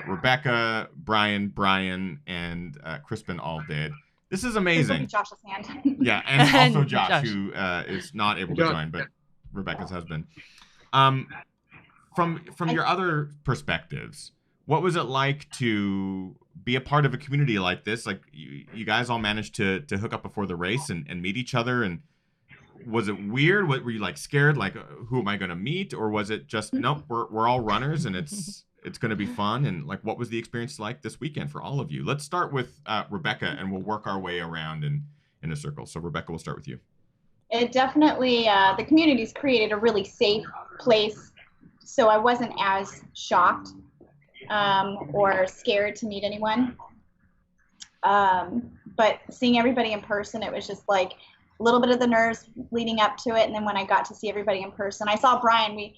Rebecca, Brian, and Crispin all did. This is amazing. Josh's hand. Yeah, and also Josh, who is not able to join, but Rebecca's husband. From your other perspectives, what was it like to be a part of a community like this? Like you guys all managed to hook up before the race and meet each other, and was it weird? What were you like scared? Like, who am I going to meet? Or was it just, nope, we're all runners and it's going to be fun? And like, what was the experience like this weekend for all of you? Let's start with Rebecca, and we'll work our way around in a circle. So Rebecca, we'll start with you. It definitely, the community's created a really safe place. So I wasn't as shocked or scared to meet anyone. But seeing everybody in person, it was just like a little bit of the nerves leading up to it. And then when I got to see everybody in person, I saw Bryan. We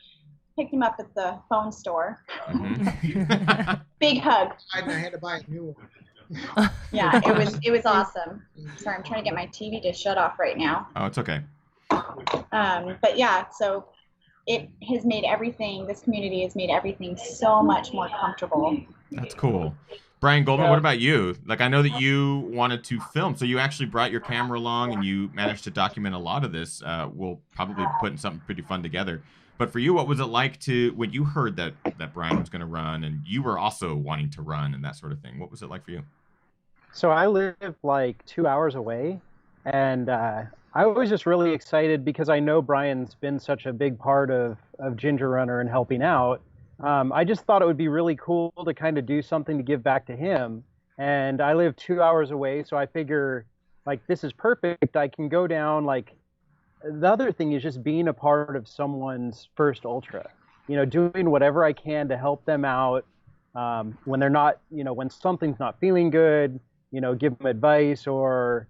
picked him up at the phone store. Mm-hmm. Big hug. I had to buy a new one. Yeah, it was awesome. Sorry, I'm trying to get my TV to shut off right now. Oh, it's okay. But yeah, so it has made everything, this community has made everything so much more comfortable. That's cool. Brian Goldman, what about you? Like, I know that you wanted to film, so you actually brought your camera along and you managed to document a lot of this. We'll probably be putting something pretty fun together. But for you, what was it like when you heard that Brian was going to run and you were also wanting to run and that sort of thing? What was it like for you? So I live like 2 hours away, and I was just really excited because I know Brian's been such a big part of Ginger Runner and helping out. I just thought it would be really cool to kind of do something to give back to him. And I live 2 hours away, so I figure like this is perfect. I can go down. Like the other thing is just being a part of someone's first ultra, doing whatever I can to help them out when they're not, when something's not feeling good, give them advice or,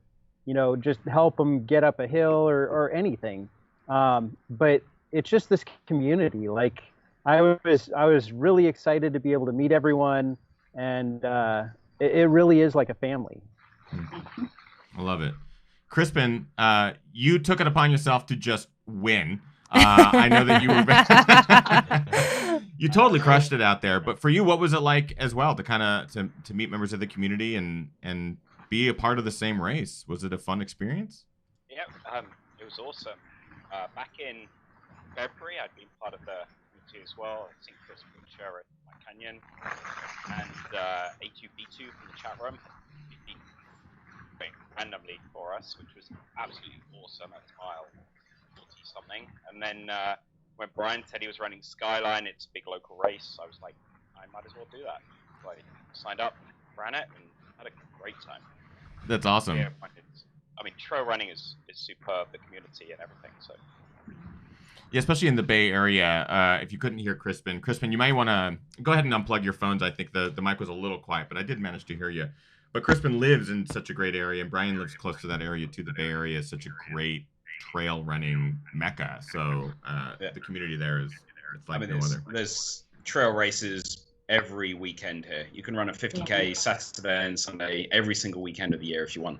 just help them get up a hill or anything. But it's just this community. Like I was really excited to be able to meet everyone, and it really is like a family. I love it. Crispin, you took it upon yourself to just win. I know that you totally crushed it out there. But for you, what was it like as well to kind of to meet members of the community and be a part of the same race? Was it a fun experience? Yeah, it was awesome. Back in February, I'd been part of the community as well. I think Chris Butcher at my Canyon and A2B2 from the chat room randomly for us, which was absolutely awesome at mile 40 something. And then when Bryan said he was running Skyline, it's a big local race. I was like, I might as well do that. So I signed up, ran it, and had a great time. That's awesome. Yeah, I mean, trail running is superb, the community and everything. So. Yeah, especially in the Bay Area. If you couldn't hear Crispin, you might want to go ahead and unplug your phones. I think the mic was a little quiet, but I did manage to hear you. But Crispin lives in such a great area, and Bryan lives close to that area too. The Bay Area is such a great trail running mecca. So the community there is like no other. There's trail races every weekend here. You can run a 50K Saturday and Sunday every single weekend of the year if you want.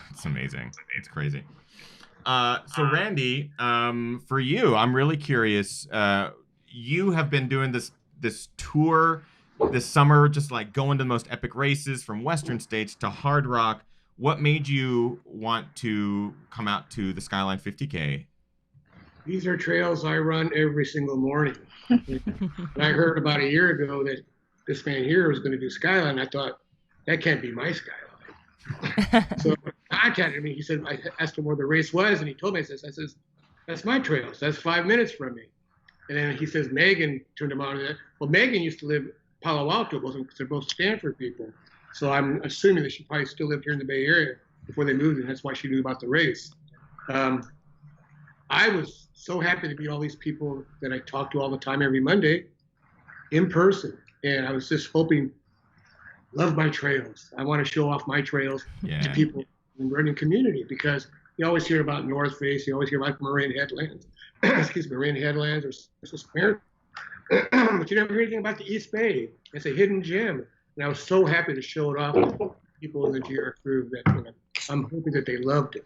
It's amazing. It's crazy. So Randy, for you, I'm really curious. You have been doing this tour this summer, just like going to the most epic races from Western states to Hard Rock. What made you want to come out to the Skyline 50K? These are trails I run every single morning. And I heard about a year ago that this man here was going to do Skyline. I thought, that can't be my Skyline. So he contacted me. He said, I asked him where the race was, and he told me, I says, that's my trails. That's 5 minutes from me. And then he says, Megan turned him on to that. Well, Megan used to live in Palo Alto, because they're both Stanford people. So I'm assuming that she probably still lived here in the Bay Area before they moved, and that's why she knew about the race. I was so happy to meet all these people that I talk to all the time every Monday in person. And I was just hoping, love my trails. I want to show off my trails to people in the running community, because you always hear about North Face, you always hear about Marin Headlands, Marin Headlands or Suspension. But you never hear anything about the East Bay. It's a hidden gem. And I was so happy to show it off to people in the GR crew that I'm hoping that they loved it.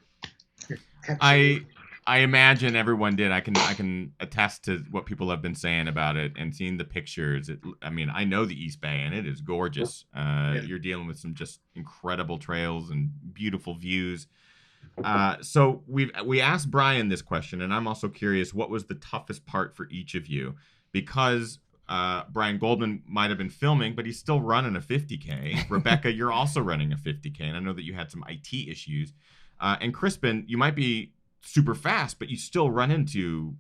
I imagine everyone did. I can attest to what people have been saying about it and seeing the pictures. I mean, I know the East Bay, and it is gorgeous. You're dealing with some just incredible trails and beautiful views. So we asked Bryan this question, and I'm also curious, what was the toughest part for each of you? Because Bryan Goldman might have been filming, but he's still running a 50K. Rebecca, you're also running a 50K, and I know that you had some IT issues. And Crispin, you might be super fast, but you still run into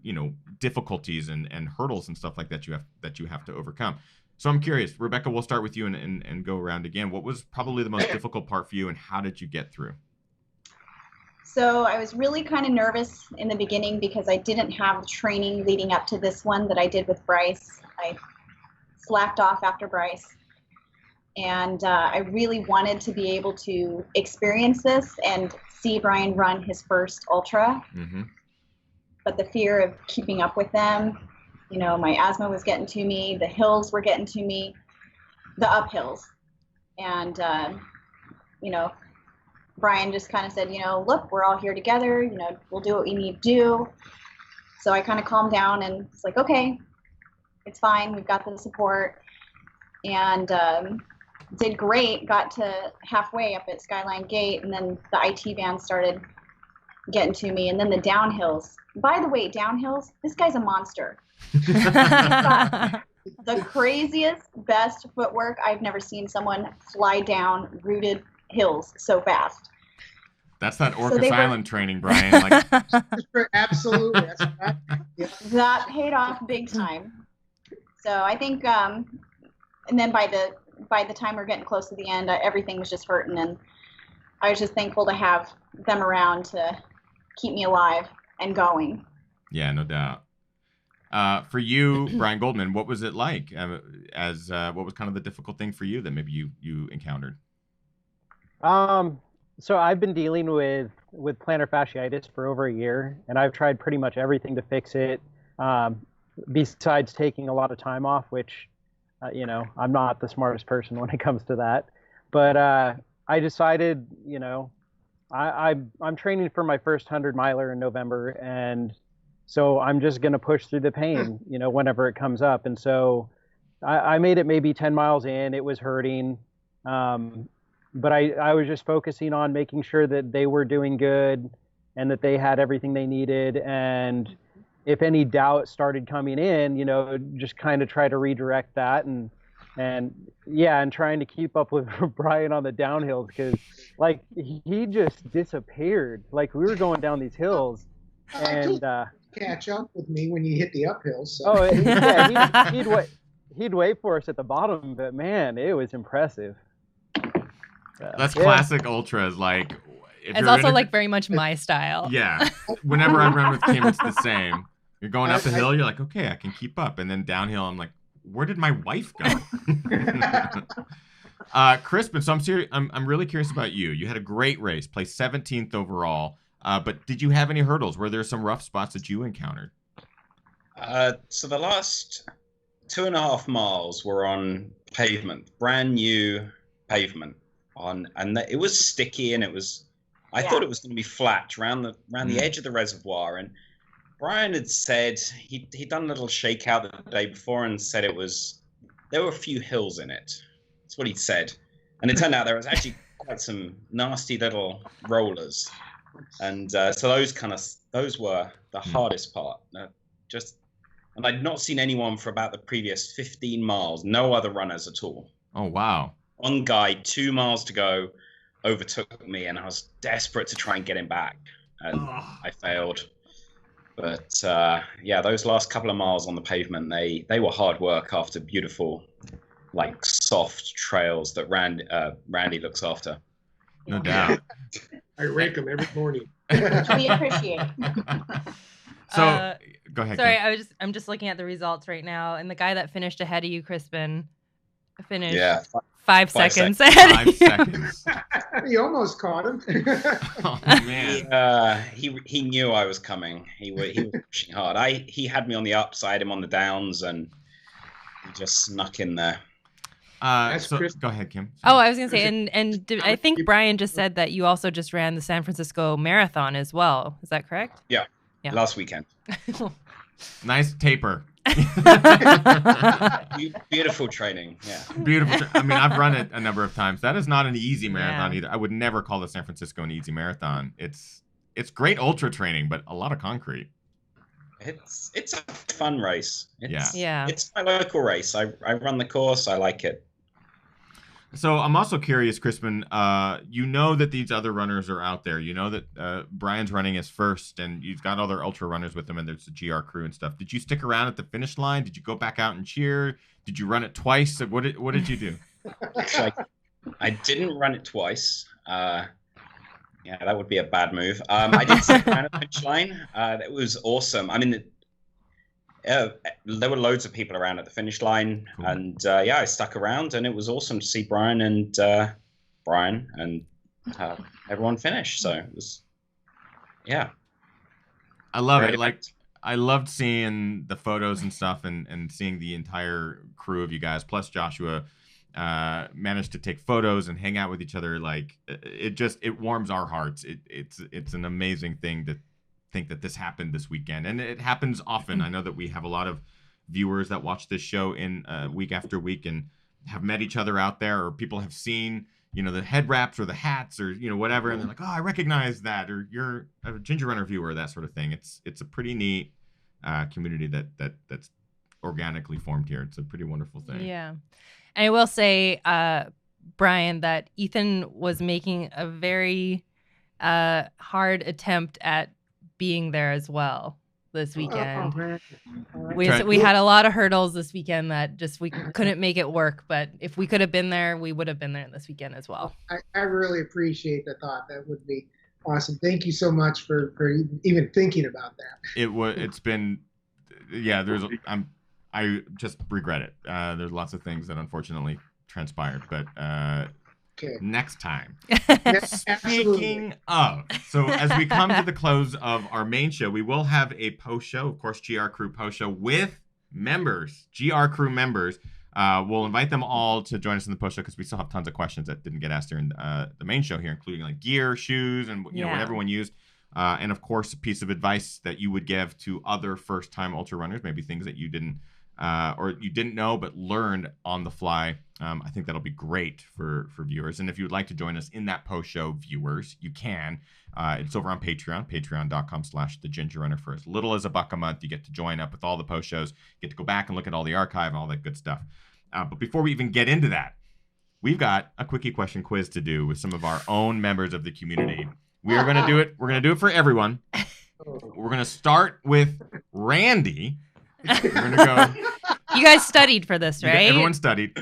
difficulties and hurdles and stuff like that you have to overcome. So I'm curious, Rebecca, we'll start with you and go around again. What was probably the most difficult part for you, and how did you get through? So I was really kind of nervous in the beginning because I didn't have the training leading up to this one that I did with Bryce. I slacked off after Bryce. And I really wanted to be able to experience this and see Bryan run his first ultra. Mm-hmm. But the fear of keeping up with them, my asthma was getting to me, the hills were getting to me, the uphills. And, Bryan just kind of said, look, we're all here together, we'll do what we need to do. So I kind of calmed down and it's like, okay, it's fine, we've got the support. And did great, got to halfway up at Skyline Gate, and then the IT van started getting to me, and then the downhills. By the way, downhills, this guy's a monster. The craziest, best footwork. I've never seen someone fly down rooted hills so fast. That's that Orcas Island training, Bryan. Absolutely. That's right. Yeah. That paid off big time. So I think, and then by the time we're getting close to the end, everything was just hurting, and I was just thankful to have them around to keep me alive and going. Yeah, no doubt. For you, Bryan Goldman, what was it like? What was kind of the difficult thing for you that maybe you encountered? So I've been dealing with plantar fasciitis for over a year, and I've tried pretty much everything to fix it, besides taking a lot of time off, which, I'm not the smartest person when it comes to that. But I decided, I'm training for my first 100-miler in November, and so I'm just going to push through the pain, whenever it comes up. And so I made it maybe 10 miles in. It was hurting. But I was just focusing on making sure that they were doing good and that they had everything they needed. And if any doubt started coming in, just kind of try to redirect that and trying to keep up with Bryan on the downhills, because he just disappeared. Like, we were going down these hills and catch up with me when you hit the uphill. So. Oh, yeah, he'd wait for us at the bottom, but man, it was impressive. That's classic ultras. Like, if it's also like very much my style. Yeah. Whenever I run with Kim, it's the same. You're going up the hill, you're like, okay, I can keep up, and then downhill, I'm like, where did my wife go? Crispin, so I'm really curious about you. You had a great race, placed 17th overall. But did you have any hurdles? Were there some rough spots that you encountered? So the last 2.5 miles were on pavement, brand new pavement, and it was sticky, and I thought it was going to be flat around the edge of the reservoir. And Bryan had said he'd done a little shakeout the day before and said there were a few hills in it. That's what he'd said, and it turned out there was actually quite some nasty little rollers. And so those were the hardest part. And I'd not seen anyone for about the previous 15 miles. No other runners at all. Oh, wow. One guy, 2 miles to go, overtook me, and I was desperate to try and get him back. And I failed. But yeah, those last couple of miles on the pavement, they were hard work after beautiful, like soft trails that Randy looks after. No doubt. I rake them every morning. We appreciate it. So go ahead. Sorry, Kim. I'm just looking at the results right now, and the guy that finished ahead of you, Crispin, finished 5 seconds ahead. 5 seconds. You almost caught him. Oh man. He knew I was coming. He was pushing hard. He had me on the upside, him on the downs, and he just snuck in there. So go ahead, Kim. Oh, I was gonna say, and I think Bryan just said that you also just ran the San Francisco Marathon as well. Is that correct? Yeah. Last weekend. Nice taper. Beautiful training. Yeah. Beautiful. I mean, I've run it a number of times. That is not an easy marathon either. I would never call the San Francisco an easy marathon. It's great ultra training, but a lot of concrete. It's a fun race. It's my local race. I run the course. I like it. So I'm also curious, Crispin, you know that these other runners are out there. You know that Bryan's running his first, and you've got other ultra runners with him, and there's the GR crew and stuff. Did you stick around at the finish line? Did you go back out and cheer? Did you run it twice? What did you do? I didn't run it twice. Yeah, that would be a bad move. I did stick around at the finish line. It was awesome. I mean, there were loads of people around at the finish line, cool. And I stuck around, and it was awesome to see Bryan and everyone finish. So it was, I love it. Like, I loved seeing the photos and stuff, and seeing the entire crew of you guys, plus Joshua, managed to take photos and hang out with each other. Like, it warms our hearts. It's an amazing thing to think that this happened this weekend, and it happens often. I know that we have a lot of viewers that watch this show in week after week and have met each other out there, or people have seen the head wraps or the hats or whatever, and they're like, oh, I recognize that, or you're a Ginger Runner viewer, that sort of thing. It's a pretty neat community that's organically formed here. It's a pretty wonderful thing. Yeah. And I will say, Bryan, that Ethan was making a very hard attempt at being there as well this weekend. We had a lot of hurdles this weekend that just we couldn't make it work, but if we could have been there, we would have been there this weekend as well. I really appreciate the thought. That would be awesome. Thank you so much for even thinking about that. It's been I just regret it. There's lots of things that unfortunately transpired, but next time. Speaking of, so as we come to the close of our main show, we will have a post show, of course, GR Crew post show with members, GR Crew members. We'll invite them all to join us in the post show because we still have tons of questions that didn't get asked during the main show here, including like gear, shoes, and what everyone used. And of course, a piece of advice that you would give to other first-time ultra runners, maybe things that you didn't know but learned on the fly. I think that'll be great for viewers. And if you would like to join us in that post-show, viewers, you can. It's over on Patreon, patreon.com/thegingerrunner. For as little as $1 a month, you get to join up with all the post shows, get to go back and look at all the archive and all that good stuff. But before we even get into that, we've got a quickie question quiz to do with some of our own members of the community. We are going to do it. We're going to do it for everyone. We're gonna start with Randy. We're gonna go. You guys studied for this, right? Everyone studied.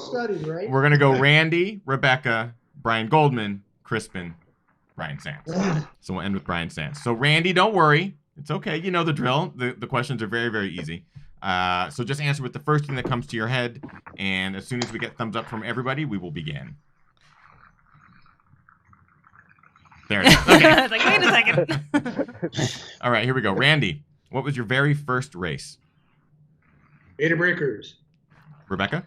Studied, right? We're gonna go Randy, Rebecca, Brian Goldman, Crispin, Bryan Sands. So we'll end with Bryan Sands. So Randy, don't worry. It's okay. You know the drill. The questions are very, very easy. So just answer with the first thing that comes to your head. And as soon as we get thumbs up from everybody, we will begin. There it is. Okay. I was like, wait a second. All right, here we go. Randy, what was your very first race? Beta Breakers. Rebecca?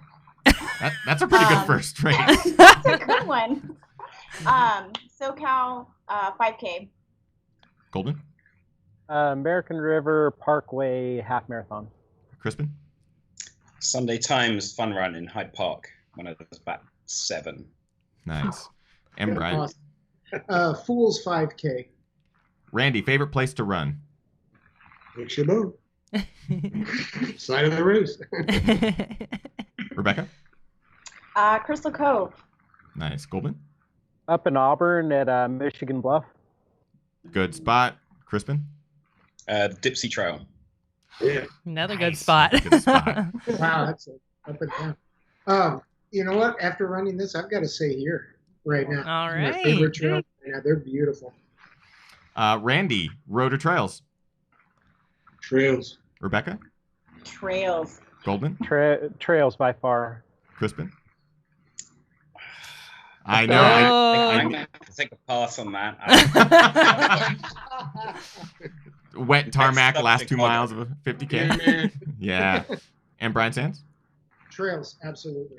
That's a pretty good first race. That's a good one. SoCal 5K. Goldman? American River Parkway half marathon. Crispin? Sunday Times fun run in Hyde Park when I was about 7. Nice. And Brian? Fools 5K. Randy, favorite place to run? Lake Chabot. Side of the race. Rebecca? Crystal Cove. Nice. Goldman? Up in Auburn at Michigan Bluff. Good spot. Crispin? Dipsy Trail. Yeah. Another Nice. good spot. Good spot. Wow, that's up and down. You know what? After running this, I've got to say here right now. All My right. favorite trail. Yeah, they're beautiful. Randy, road or trails? Trails. Rebecca? Trails. Goldman? Trails by far. Crispin? I know. I'm I, going to take a pass on that. wet tarmac That's last tough 2 to miles of a 50K. Yeah. And Bryan Sands? Trails, absolutely.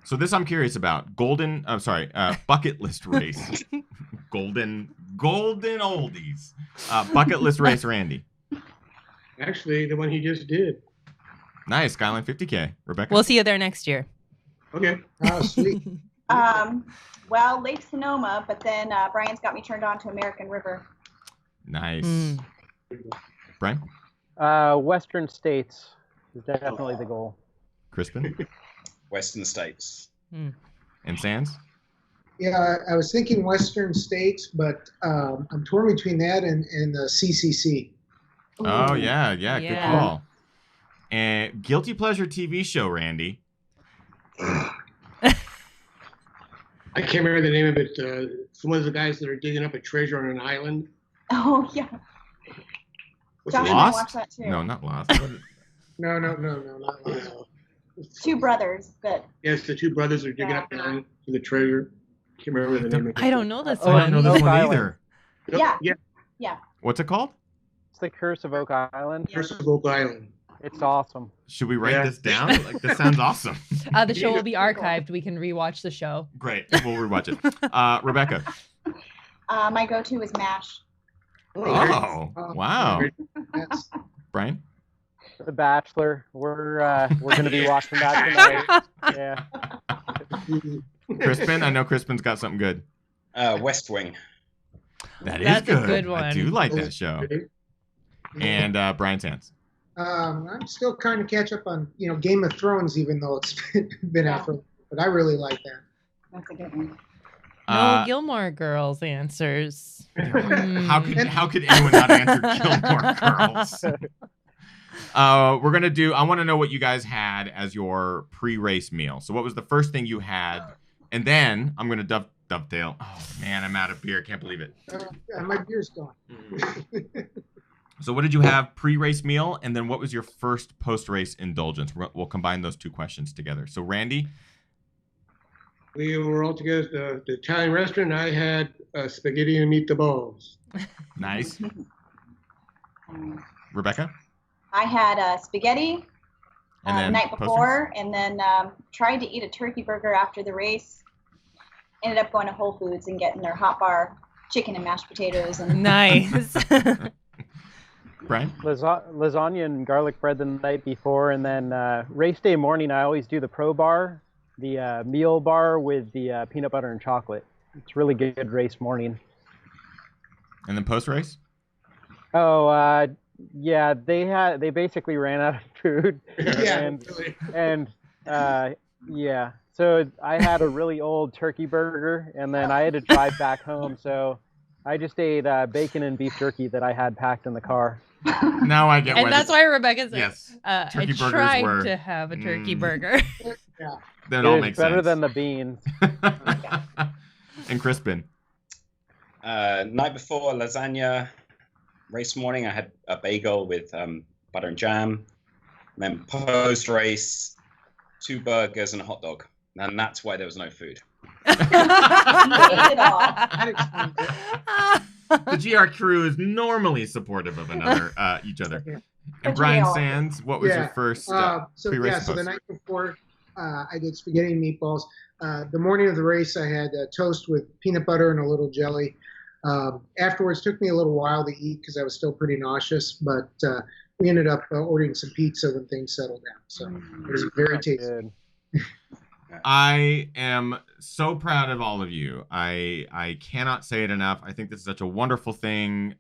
So this I'm curious about. Bucket list race. golden oldies. Bucket list race, Randy. Actually, the one he just did. Nice. Skyline 50K. Rebecca? We'll see you there next year. Okay. Oh, sweet. Well, Lake Sonoma, but then Brian's got me turned on to American River. Nice. Mm. Brian? Western States is definitely the goal. Crispin? Western States. And Sands? Yeah, I was thinking Western States, but I'm torn between that and the CCC. Oh, yeah. Good Yeah. call. And guilty pleasure TV show, Randy. I can't remember the name of it. It's one of the guys that are digging up a treasure on an island. Oh, yeah. What's Josh the and I Lost? watched that too. No, not Lost. No, not Lost. Two brothers that Yes, the two brothers are digging up the island for the treasure. Can't remember the name of it. I don't know this Oh, I don't know one. this Oak one Island. either. Yeah. What's it called? It's the Curse of Oak Island. Curse of Oak Island. It's awesome. Should we write Yeah. this down? Like, this sounds awesome. The show will be archived. We can rewatch the show. Great. We'll rewatch it. Rebecca. my go-to is MASH. Oh, wow. That's, Brian? The Bachelor. We're going to be watching that tonight. Yeah. Crispin? I know Crispin's got something good. West Wing. That is That's a good. good I one. do like that show. And Bryan Sands. I'm still trying to catch up on Game of Thrones, even though it's been out for. But I really like that. That's a good one. No Gilmore Girls answers. How could anyone not answer Gilmore Girls? We're gonna do. I want to know what you guys had as your pre-race meal. So, what was the first thing you had? And then I'm gonna dovetail. Oh man, I'm out of beer. Can't believe it. My beer's gone. So, what did you have pre-race meal? And then, what was your first post-race indulgence? We'll combine those two questions together. So, Randy. We were all together at the Italian restaurant. I had spaghetti and meatballs. Nice. Rebecca. I had spaghetti And the then night post-race? before, and then tried to eat a turkey burger after the race. Ended up going to Whole Foods and getting their hot bar chicken and mashed potatoes. And Nice. Brian. Lasagna and garlic bread the night before, and then race day morning I always do the pro bar, the meal bar with the peanut butter and chocolate. It's really good race morning. And then post-race. Oh, yeah, they basically ran out of food. and yeah, so I had a really old turkey burger, and then I had to drive back home. So I just ate bacon and beef jerky that I had packed in the car. Now I get And that's why Rebecca said, yes, I turkey burgers tried were to have a turkey burger. Yeah. that all It is makes better sense. than the beans. And Crispin. Night before lasagna, race morning I had a bagel with butter and jam. And then post race, 2 burgers and a hot dog. And that's why there was no food. Ate it all. That explains it. The GR crew is normally supportive of each other. And Bryan Sands, what was your first pre-race so the night before, I did spaghetti and meatballs. The morning of the race, I had toast with peanut butter and a little jelly. Afterwards, took me a little while to eat because I was still pretty nauseous, but we ended up ordering some pizza when things settled down. So it was very tasty. Good. I am so proud of all of you. I cannot say it enough. I think this is such a wonderful thing.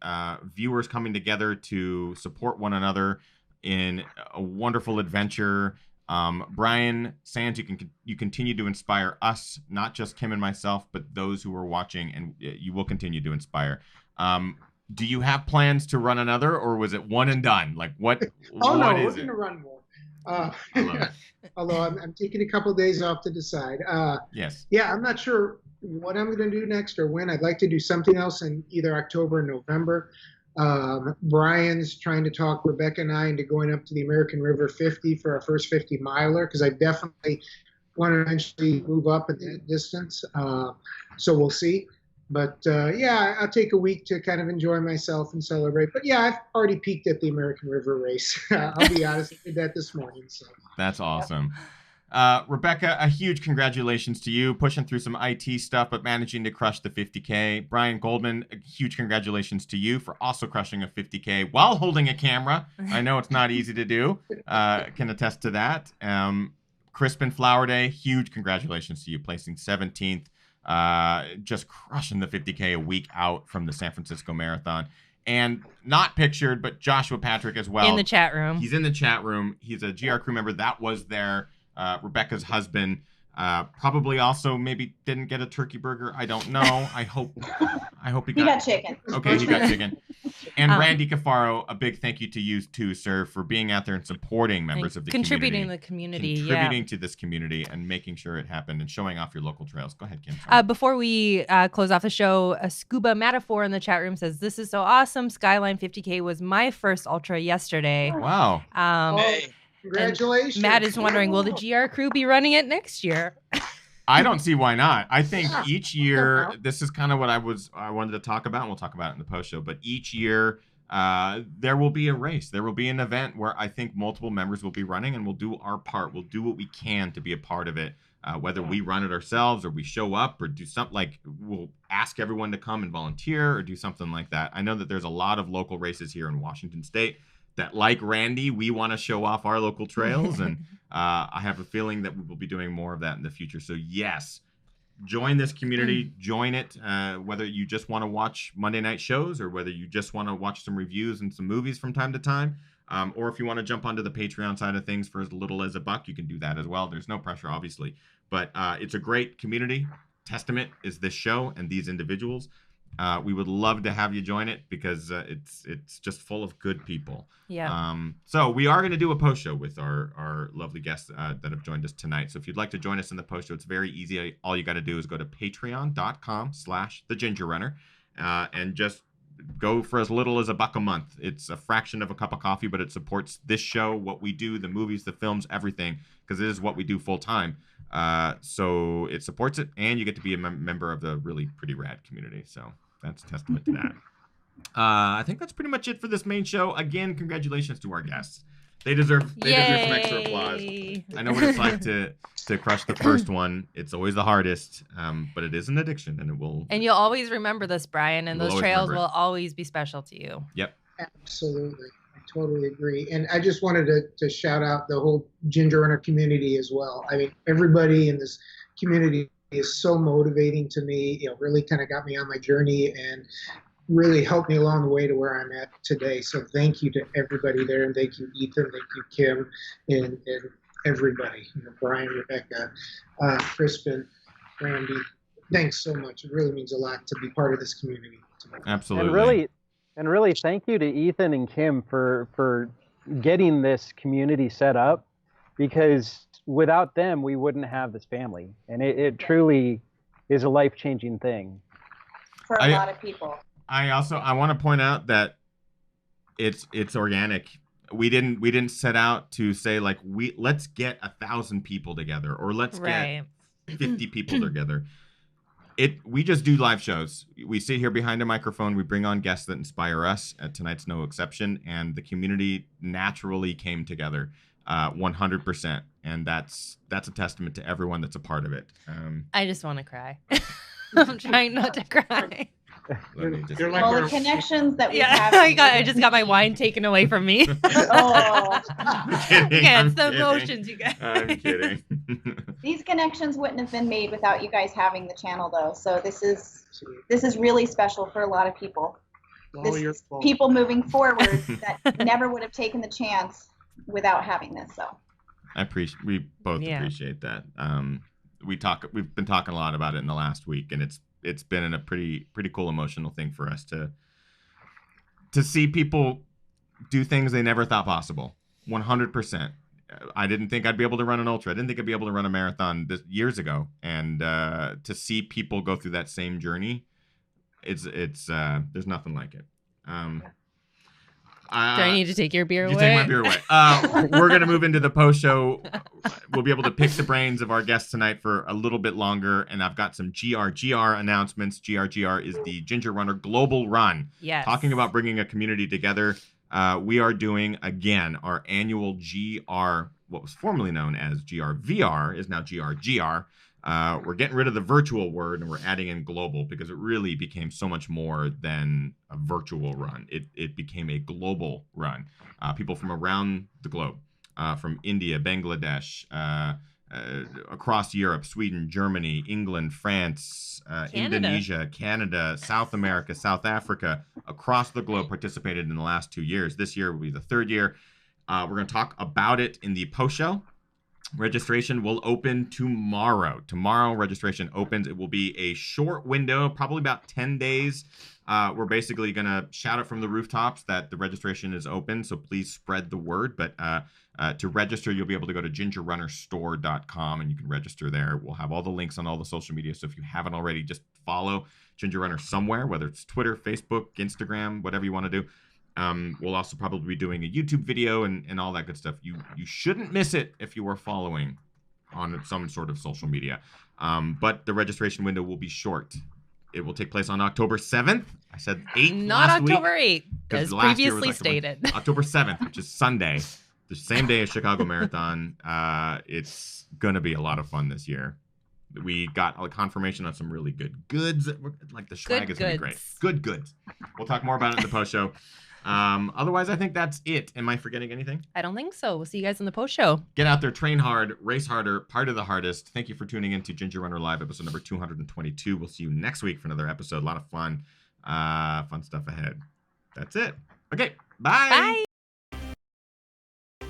Viewers coming together to support one another in a wonderful adventure. Bryan Sands, you continue to inspire us, not just Kim and myself, but those who are watching, and you will continue to inspire. Do you have plans to run another, or was it one and done? Like what? Oh what no, is we're it? going to run more. I love it. Although I'm taking a couple of days off to decide. Yes. Yeah, I'm not sure what I'm going to do next or when. I'd like to do something else in either October or November. Brian's trying to talk Rebecca and I into going up to the American River 50 for our first 50 miler because I definitely want to eventually move up in that distance. So we'll see. But yeah, I'll take a week to kind of enjoy myself and celebrate. But yeah, I've already peaked at the American River race. I'll be honest, I did that this morning. So That's awesome. Rebecca, a huge congratulations to you, pushing through some IT stuff, but managing to crush the 50K. Brian Goldman, a huge congratulations to you for also crushing a 50K while holding a camera. I know it's not easy to do. Can attest to that. Crispin Flower Day, huge congratulations to you, placing 17th. Just crushing the 50K a week out from the San Francisco Marathon. And not pictured, but Joshua Patrick as well. In the chat room. He's in the chat room. He's a GR crew member. That was there. Rebecca's husband. Probably also maybe didn't get a turkey burger. I don't know. I hope he got chicken. Okay, he got chicken. And Randy Cafaro, a big thank you to you too, sir, for being out there and supporting members of the contributing community. The community, contributing to this community and making sure it happened and showing off your local trails. Go ahead, Kim. Before we close off the show, a Scuba Metaphor in the chat room says, "This is so awesome. Skyline 50K was my first ultra yesterday." Wow. Hey. Congratulations. Matt is wondering, will the GR crew be running it next year? I don't see why not. I think each year, this is kind of what I wanted to talk about, and we'll talk about it in the post show. But each year, there will be a race. There will be an event where I think multiple members will be running, and we'll do our part. We'll do what we can to be a part of it. Whether we run it ourselves or we show up or do something like we'll ask everyone to come and volunteer or do something like that. I know that there's a lot of local races here in Washington State that, like Randy, we want to show off our local trails. And I have a feeling that we will be doing more of that in the future. So yes, join this community, join it, whether you just want to watch Monday night shows or whether you just want to watch some reviews and some movies from time to time. Or if you want to jump onto the Patreon side of things for as little as $1, you can do that as well. There's no pressure, obviously. But it's a great community. Testament is this show and these individuals. We would love to have you join it because it's just full of good people. Yeah. So we are going to do a post show with our lovely guests that have joined us tonight. So if you'd like to join us in the post show, it's very easy. All you got to do is go to patreon.com/thegingerrunner and just go for as little as $1 a month. It's a fraction of a cup of coffee, but it supports this show, what we do, the movies, the films, everything, because it is what we do full time. So it supports it, and you get to be a member of the really pretty rad community. So that's a testament to that. I think that's pretty much it for this main show. Again, congratulations to our guests. They deserve some extra applause. I know what it's like to crush the first one. It's always the hardest, but it is an addiction, and it will. And you'll always remember this, Brian, and those trails will always be special to you. Yep. Absolutely. I totally agree. And I just wanted to shout out the whole Ginger Runner community as well. I mean, everybody in this community is so motivating to me. You know, really kind of got me on my journey and really helped me along the way to where I'm at today. So thank you to everybody there, and thank you, Ethan, thank you, Kim, and everybody. You know, Brian, Rebecca, Crispin, Randy, Thanks so much. It really means a lot to be part of this community. Absolutely. And really, thank you to Ethan and Kim for getting this community set up, because without them, we wouldn't have this family, and it truly is a life-changing thing for a lot of people. I want to point out that it's organic. We didn't set out to say like let's get 1,000 people together or let's get 50 people together. We just do live shows. We sit here behind a microphone. We bring on guests that inspire us. Tonight's no exception. And the community naturally came together 100%. And that's a testament to everyone that's a part of it. I just want to cry. I'm trying not to cry. The connections that we have. I just got my wine taken away from me. Oh. It's the emotions, you guys. I'm kidding. These connections wouldn't have been made without you guys having the channel, though. So this is really special for a lot of people. People moving forward that never would have taken the chance without having this. So we both appreciate that. We've been talking a lot about it in the last week, and it's been a pretty cool emotional thing for us to see people do things they never thought possible. 100%. I didn't think I'd be able to run an ultra. I didn't think I'd be able to run a marathon years ago. And to see people go through that same journey, it's there's nothing like it. Do I need to take your beer away? You take my beer away. We're going to move into the post show. We'll be able to pick the brains of our guests tonight for a little bit longer. And I've got some GR announcements. GR is the Ginger Runner Global Run. Yes. Talking about bringing a community together. We are doing, again, our annual GR, what was formerly known as GRVR, is now GRGR. We're getting rid of the virtual word and we're adding in global because it really became so much more than a virtual run. It became a global run. People from around the globe, from India, Bangladesh, across Europe, Sweden, Germany, England, France, Indonesia, Canada, South America, South Africa, across the globe participated in the last 2 years. This year will be the third year. We're going to talk about it in the post show. Registration will open tomorrow. Tomorrow, registration opens. It will be a short window, probably about 10 days. We're basically going to shout it from the rooftops that the registration is open, so please spread the word. But to register, you'll be able to go to gingerrunnerstore.com, and you can register there. We'll have all the links on all the social media, so if you haven't already, just follow Ginger Runner somewhere, whether it's Twitter, Facebook, Instagram, whatever you want to do. We'll also probably be doing a YouTube video and all that good stuff. You shouldn't miss it if you are following on some sort of social media. But the registration window will be short. It will take place on October 7th. I said 8th Not last October week, 8th, as previously stated. October 7th, which is Sunday, the same day as Chicago Marathon. It's going to be a lot of fun this year. We got a confirmation on some really good goods. Like the swag is going to be great. Good goods. We'll talk more about it in the post show. Otherwise, I think that's it. Am I forgetting anything? I don't think so. We'll see you guys in the post show. Get out there, train hard, race harder, part of the hardest. Thank you for tuning in to Ginger Runner Live, episode number 222. We'll see you next week for another episode. A lot of fun. Fun stuff ahead. That's it. Okay. Bye. Bye.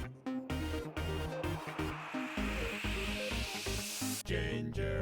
Ginger.